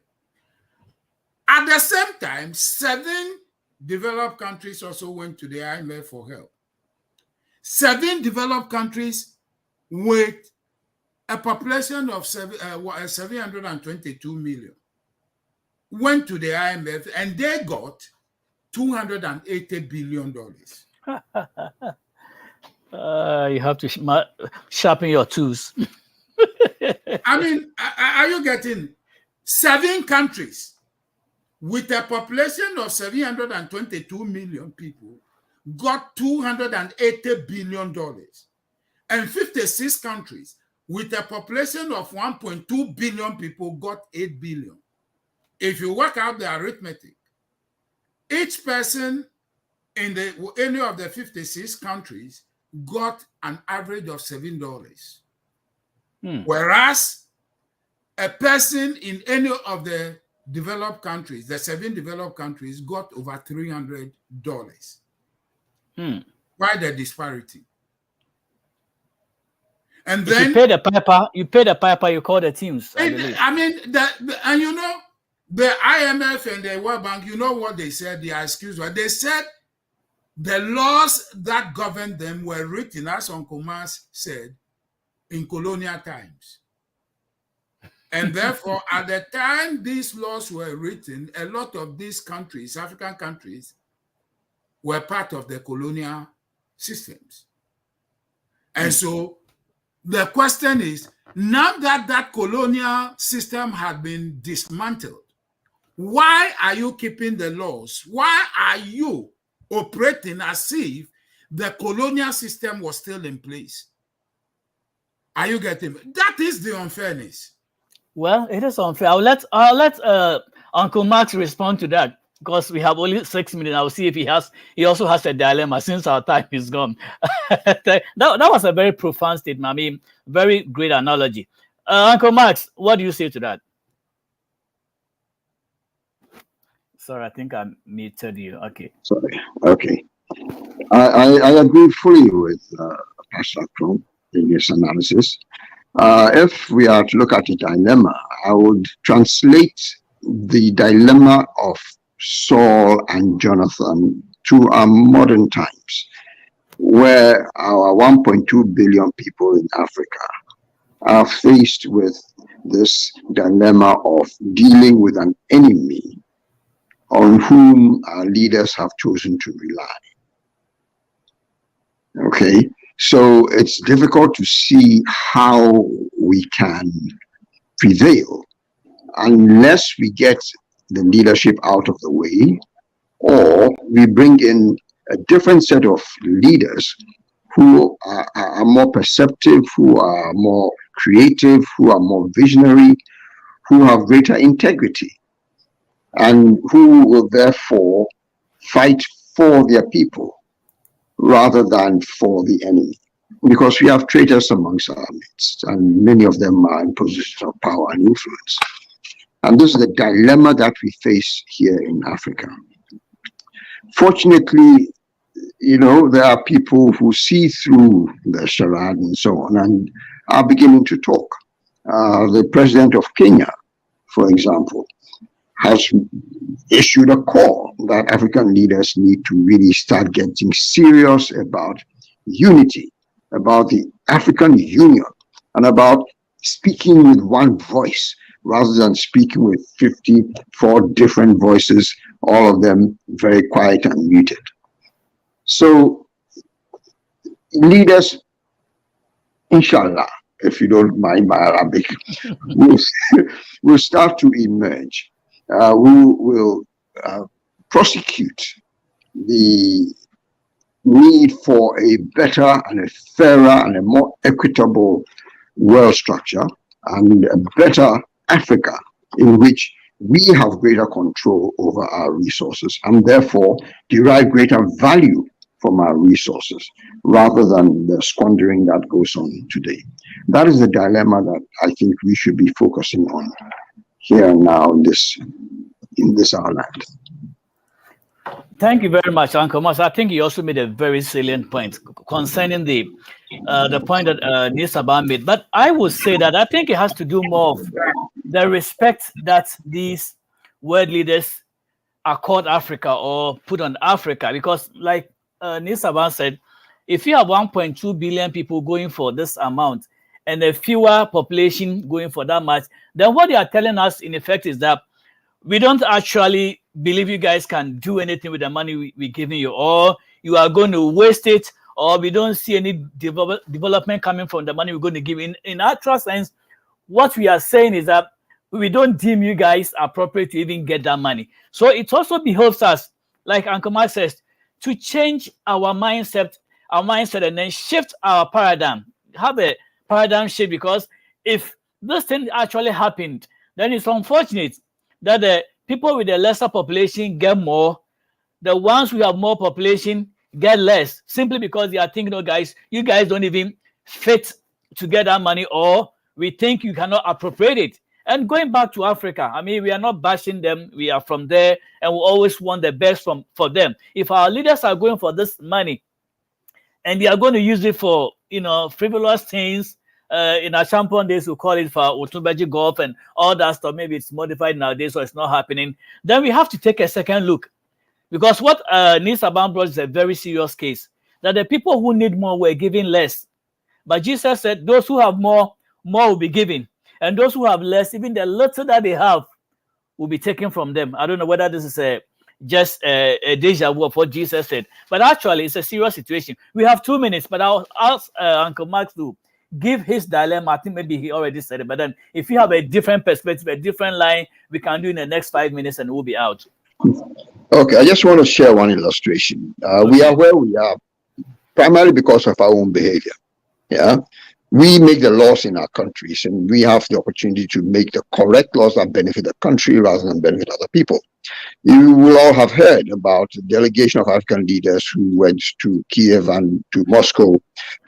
S1: At the same time, 7 developed countries also went to the IMF for help. 7 developed countries with a population of 722 million went to the IMF and they got $280 billion.
S2: You have to sharpen your tools.
S1: Are you getting 7 countries with a population of 722 million people got $280 billion, and 56 countries with a population of 1.2 billion people got 8 billion. If you work out the arithmetic, each person in any of the 56 countries got an average of $7. Whereas a person in any of the developed countries, the 7 developed countries, got over $300. Why the disparity? And then
S2: you pay the piper, you call the teams.
S1: and you know, the IMF and the World Bank, you know what they said, their excuse was, they said the laws that govern them were written, as Uncle Mas said, in colonial times. And therefore, at the time these laws were written, a lot of these countries, African countries, were part of the colonial systems. And so the question is, now that that colonial system had been dismantled, why are you keeping the laws? Why are you operating as if the colonial system was still in place? Are you getting me? That is the unfairness.
S2: Well, it is unfair. I'll let Uncle Max respond to that, because we have only 6 minutes. I'll see if he also has a dilemma since our time is gone. that was a very profound statement. I mean, very great analogy. Uncle Max, what do you say to that? Sorry, I think I muted you. Okay.
S3: Sorry. Okay. I agree fully with Pastor Krum in his analysis. If we are to look at a dilemma, I would translate the dilemma of Saul and Jonathan to our modern times, where our 1.2 billion people in Africa are faced with this dilemma of dealing with an enemy on whom our leaders have chosen to rely. Okay, so it's difficult to see how we can prevail unless we get the leadership out of the way, or we bring in a different set of leaders who are more perceptive, who are more creative, who are more visionary, who have greater integrity, and who will therefore fight for their people rather than for the enemy. Because we have traitors amongst our midst, and many of them are in positions of power and influence. And this is the dilemma that we face here in Africa. Fortunately, there are people who see through the charade and so on and are beginning to talk. The president of Kenya, for example, has issued a call that African leaders need to really start getting serious about unity, about the African Union, and about speaking with one voice rather than speaking with 54 different voices, all of them very quiet and muted. So leaders, inshallah, if you don't mind my Arabic, will start to emerge. Who will prosecute the need for a better and a fairer and a more equitable world structure and a better Africa in which we have greater control over our resources and therefore derive greater value from our resources rather than the squandering that goes on today. That is the dilemma that I think we should be focusing on here and now in this our land.
S2: Thank you very much, Uncle Mas. I think you also made a very salient point concerning the point that Nisaba made. But I would say that I think it has to do more of the respect that these world leaders accord Africa or put on Africa. Because like Nisaba said, if you have 1.2 billion people going for this amount and a fewer population going for that much, then what they are telling us in effect is that we don't actually believe you guys can do anything with the money we're giving you, or you are going to waste it, or we don't see any development coming from the money we're going to give. In actual sense, what we are saying is that we don't deem you guys appropriate to even get that money. So it also behoves us, like Uncle Mark says, to change our mindset and then shift our paradigm, have a paradigm shift, because if this thing actually happened, then it's unfortunate that the people with the lesser population get more, the ones who have more population get less, simply because they are thinking, oh guys, you guys don't even fit to get that money, or we think you cannot appropriate it. And going back to Africa, I mean, we are not bashing them, we are from there, and we always want the best for them. If our leaders are going for this money and they are going to use it for, frivolous things, in our champion days, we call it for Otunbeji golf and all that stuff. Maybe it's modified nowadays, so it's not happening. Then we have to take a second look, because what Nisaba brought is a very serious case, that the people who need more were giving less. But Jesus said, those who have more will be given. And those who have less, even the little that they have, will be taken from them. I don't know whether this is just a deja vu of what Jesus said. But actually, it's a serious situation. We have 2 minutes, but I'll ask Uncle Mark to give his dilemma. I think maybe he already said it, but then if you have a different perspective, a different line, we can do in the next 5 minutes and we'll be out.
S3: Okay, I just want to share one illustration. We are where we are primarily because of our own behavior. Yeah, we make the laws in our countries, and we have the opportunity to make the correct laws that benefit the country rather than benefit other people. You will all have heard about the delegation of African leaders who went to Kiev and to Moscow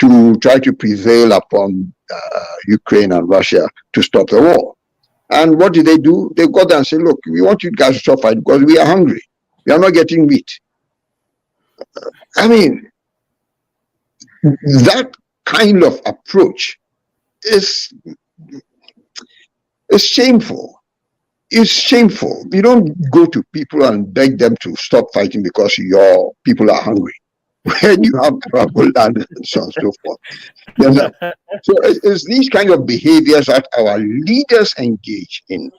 S3: to try to prevail upon Ukraine and Russia to stop the war. And what did they do? They got there and said, look, we want you guys to stop fighting because we are hungry. We are not getting meat. I mean, that kind of approach is shameful. It's shameful. You don't go to people and beg them to stop fighting because your people are hungry when you have trouble and so on and so forth. So it's these kind of behaviors that our leaders engage in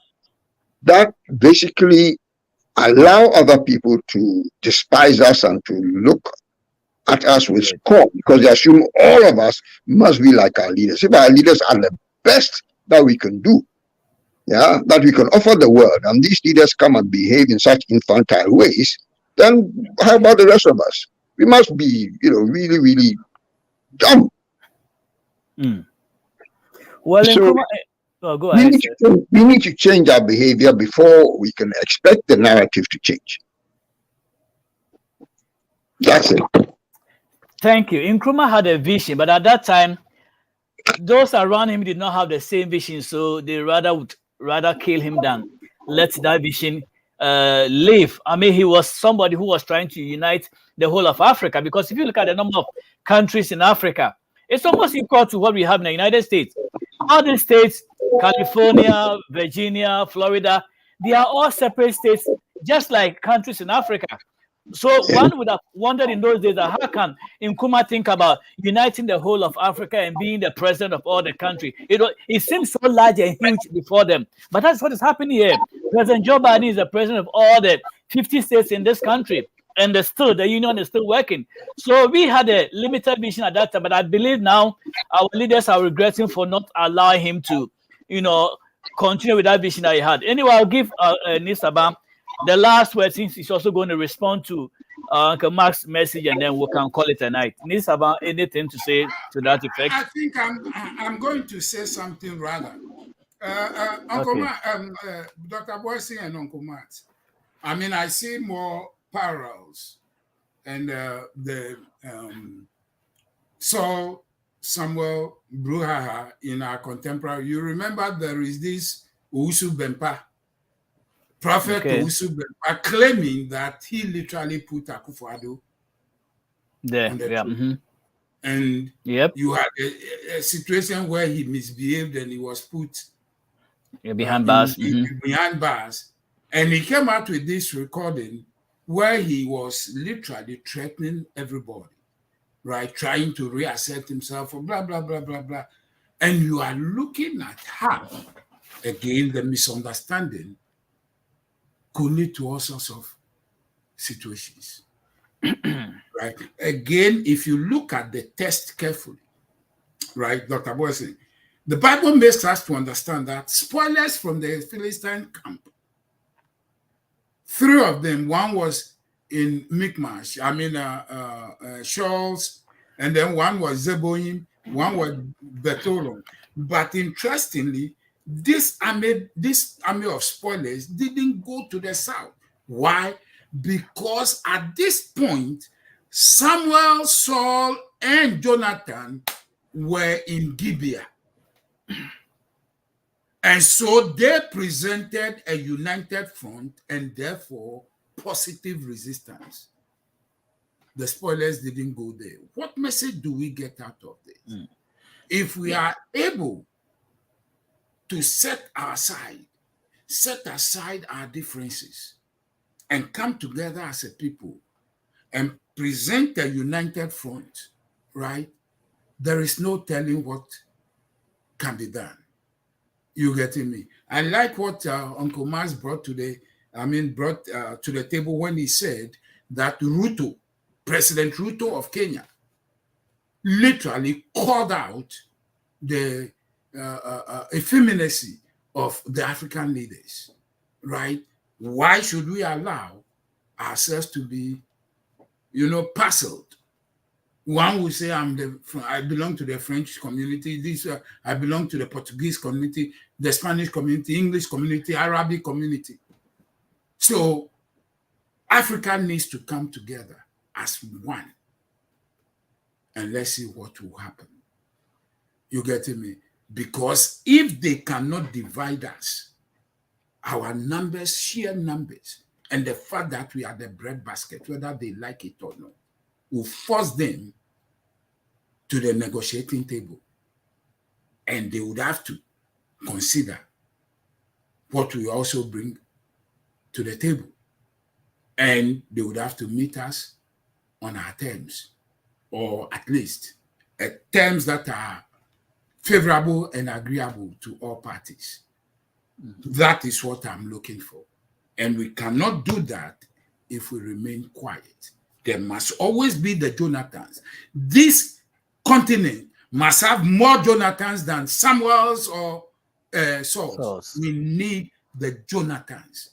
S3: that basically allow other people to despise us and to look at us with scorn, because they assume all of us must be like our leaders. If our leaders are the best that we can do, yeah, that we can offer the world, and these leaders come and behave in such infantile ways, then how about the rest of us? We must be, really, really dumb.
S2: Well,
S3: so
S2: go ahead.
S3: We need to change our behavior before we can expect the narrative to change. That's it.
S2: Thank you. Nkrumah had a vision, but at that time, those around him did not have the same vision, so they would rather kill him than let that vision live. I mean, he was somebody who was trying to unite the whole of Africa, because if you look at the number of countries in Africa, it's almost equal to what we have in the United States. All these states, California, Virginia, Florida, they are all separate states, just like countries in Africa. So one would have wondered in those days that how can Nkrumah think about uniting the whole of Africa and being the president of all the country? It seems so large and huge before them. But that's what is happening here. President Joe Biden is the president of all the 50 states in this country. And the union is still working. So we had a limited vision at that time. But I believe now our leaders are regretting for not allowing him to, continue with that vision that he had. Anyway, I'll give Nisaba the last word, since he's also going to respond to Uncle Mark's message, and then we can call it a night. Nisaba, anything to say to that effect?
S1: I think I'm going to say something rather. Uncle Mark, Dr. Boison and Uncle Mark. I mean, I see more parallels, and Saul Samuel Bruhaha in our contemporary. You remember there is this Owusu Bempah, Prophet Owusu Bempah, claiming that he literally put Akufo-Addo
S2: there.
S1: And you had a situation where he misbehaved and he was put
S2: behind bars.
S1: Behind bars. And he came out with this recording where he was literally threatening everybody, right? Trying to reassert himself, or blah, blah, blah, blah, blah. And you are looking at how, again, the misunderstanding could lead to all sorts of situations, right? Again, if you look at the text carefully, right, Dr. Boison, the Bible makes us to understand that spoilers from the Philistine camp, 3 of them, one was in Michmash, Shoals, and then one was Zeboim, one was Bethoron. But interestingly, this army of spoilers didn't go to the south. Why? Because at this point, Samuel, Saul, and Jonathan were in Gibeah. And so they presented a united front and therefore positive resistance. The spoilers didn't go there. What message do we get out of this? If we are able to set aside our differences and come together as a people and present a united front, right? There is no telling what can be done. You getting me? I like what Uncle Mars brought to the table when he said that President Ruto of Kenya, literally called out the effeminacy of the African leaders, right? Why should we allow ourselves to be, puzzled? One will say, I belong to the French community. I belong to the Portuguese community, the Spanish community, English community, Arabic community. So Africa needs to come together as one. And let's see what will happen. You getting me? Because if they cannot divide us, our numbers, sheer numbers, and the fact that we are the breadbasket, whether they like it or not, will force them to the negotiating table. And they would have to consider what we also bring to the table. And they would have to meet us on our terms, or at least terms that are favorable and agreeable to all parties. That is what I'm looking for. And we cannot do that if we remain quiet. There must always be the Jonathans. This continent must have more Jonathans than Samuels or Sauls. We need the Jonathans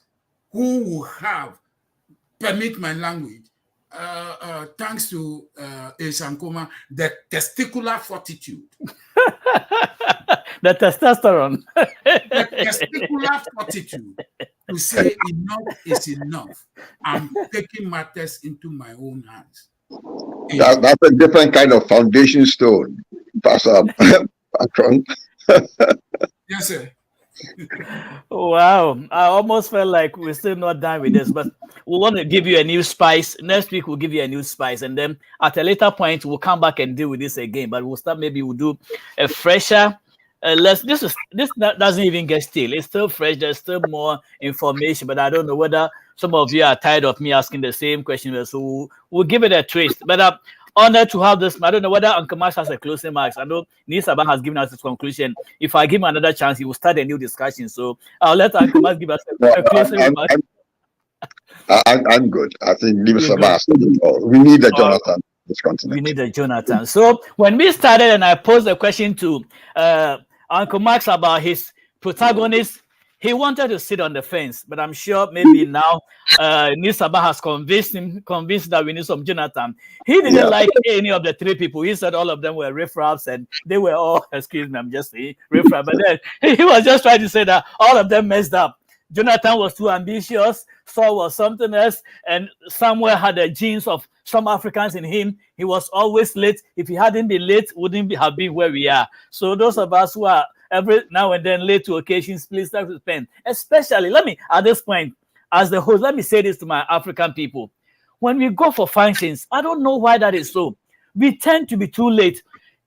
S1: who will have, permit my language, thanks to Esankoma, the testicular fortitude.
S2: The testosterone.
S1: The testicular fortitude to say enough is enough. I'm taking matters into my own hands.
S3: That's a different kind of foundation stone, Pastor Akron.
S1: Yes, sir.
S2: Wow, I almost felt like we're still not done with this, but we want to give you a new spice. Next week, we'll give you a new spice, and then at a later point, we'll come back and deal with this again. But we'll start, maybe we'll do a fresher. This doesn't even get stale. It's still fresh. There's still more information, but I don't know whether some of you are tired of me asking the same question. So we'll give it a twist. But honored to have this. I don't know whether Uncle Max has a closing marks. I know Nisaba has given us his conclusion. If I give him another chance, he will start a new discussion. So I'll let Uncle Max give us a closing remark.
S3: I'm good. I think Nisaba has said it all. We need a Jonathan in this continent.
S2: We need a Jonathan. So when we started and I posed the question to Uncle Max about his protagonist, he wanted to sit on the fence, but I'm sure maybe now Nisaba has convinced that we need some Jonathan. He didn't like any of the three people. He said all of them were riffraffs and they were all, excuse me, I'm just saying riffraff. But then he was just trying to say that all of them messed up. Jonathan was too ambitious, Saul was something else, and Samuel had the genes of some Africans in him. He was always late. If he hadn't been late, wouldn't have been where we are. So those of us who are every now and then late to occasions, please start with pen. Especially, at this point, as the host, let me say this to my African people. When we go for functions, I don't know why that is so. We tend to be too late.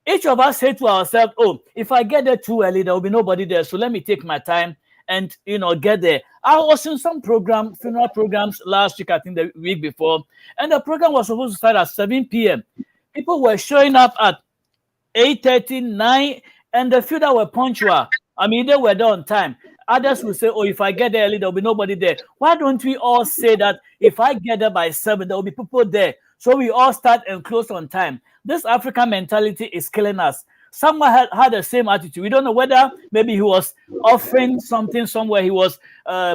S2: Each of us say to ourselves, oh, if I get there too early, there will be nobody there. So let me take my time and, get there. I was in some funeral programs last week, I think the week before, and the program was supposed to start at 7 p.m. People were showing up at 8:30, 9, and the few that were punctual, they were there on time. Others will say, oh, if I get there early, there'll be nobody there. Why don't we all say that if I get there by 7, there will be people there? So we all start and close on time. This African mentality is killing us. Someone had the same attitude. We don't know whether maybe he was offering something somewhere. He was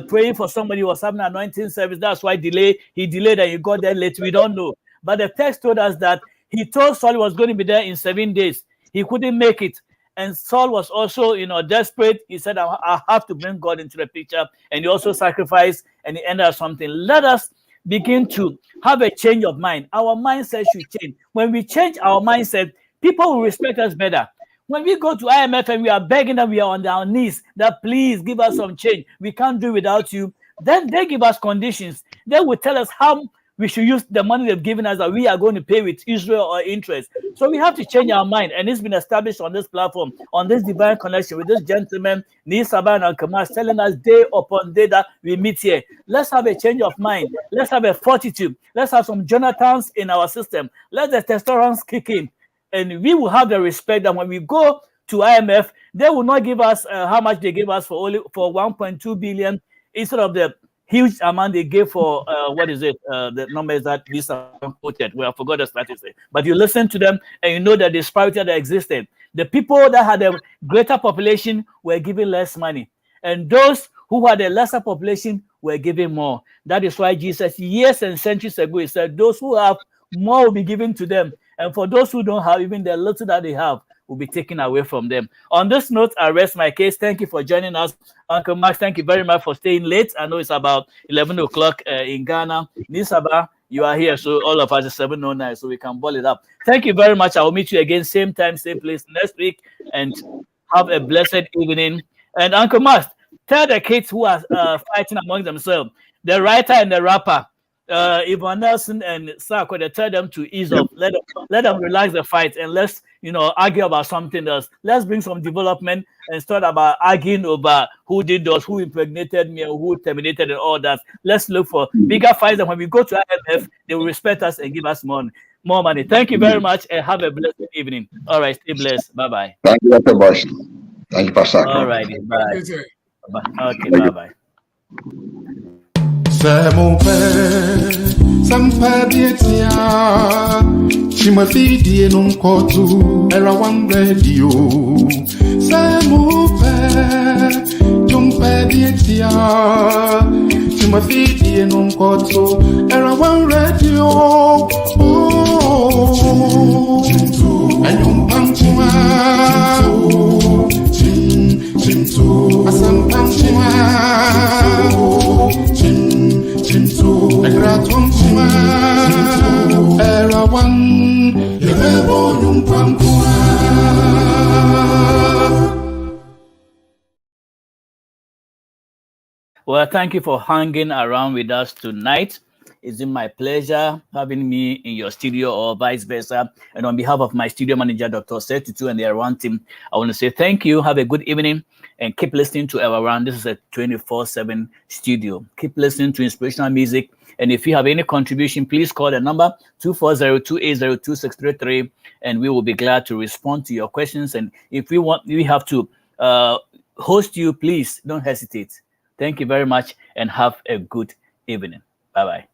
S2: praying for somebody. He was having an anointing service. That's why he delayed and he got there late. We don't know. But the text told us that he told Saul he was going to be there in 7 days. He couldn't make it. And Saul was also, desperate. He said, I have to bring God into the picture. And he also sacrificed and he ended up something. Let us begin to have a change of mind. Our mindset should change. When we change our mindset, people will respect us better. When we go to IMF and we are begging them, we are on our knees, that please give us some change. We can't do without you. Then they give us conditions. They will tell us how we should use the money they've given us that we are going to pay with Israel or interest. So we have to change our mind. And it's been established on this platform, on this divine connection with this gentleman, Nisaba and Kamas, telling us day upon day that we meet here. Let's have a change of mind. Let's have a fortitude. Let's have some Jonathans in our system. Let the testosterone kick in. And we will have the respect that when we go to IMF, they will not give us how much they gave us for 1.2 billion instead of the huge amount they gave for the numbers that these are quoted. Well, I forgot the statistic. But you listen to them and you know the disparity that existed. The people that had a greater population were giving less money, and those who had a lesser population were giving more. That is why Jesus, years and centuries ago, he said, those who have more will be given to them. And for those who don't have, even the little that they have will be taken away from them. On this note, I rest my case. Thank you for joining us. Uncle Max, thank you very much for staying late. I know it's about 11 o'clock in Ghana. Nisaba, you are here, so all of us is 7:09, so we can ball it up. Thank you very much. I will meet you again, same time, same place next week, and have a blessed evening. And Uncle Max, tell the kids who are fighting among themselves, the writer and the rapper, Yvonne Nelson and Sarko, they tell them to ease up, let them relax the fight, and let's argue about something else. Let's bring some development and start about arguing over who did those, who impregnated me, or who terminated, and all that. Let's look for bigger fights, and when we go to IMF, they will respect us and give us more money. Thank you very much, and have a blessed evening. All right, stay blessed. Bye bye.
S3: Thank you, Dr. Boison. Thank you, Pastor.
S2: All right, bye. Okay, bye bye.
S4: C'est mon père, ça me fait bien tiens. Tu me fais dire non kotu, era one radio. C'est mon père, tu me fais bien tiens. Tu me fais dire non kotu, era one radio. Oh, and you pam asam pam Chimtu, era one
S2: Well, thank you for hanging around with us tonight. It's been my pleasure having me in your studio or vice versa. And on behalf of my studio manager, Dr. Setutu, and the Around team, I want to say thank you. Have a good evening and keep listening to Around. This is a 24/7 studio. Keep listening to inspirational music. And if you have any contribution, please call the number 240-280-2633, and we will be glad to respond to your questions. And if we have to host you, please don't hesitate. Thank you very much and have a good evening. Bye-bye.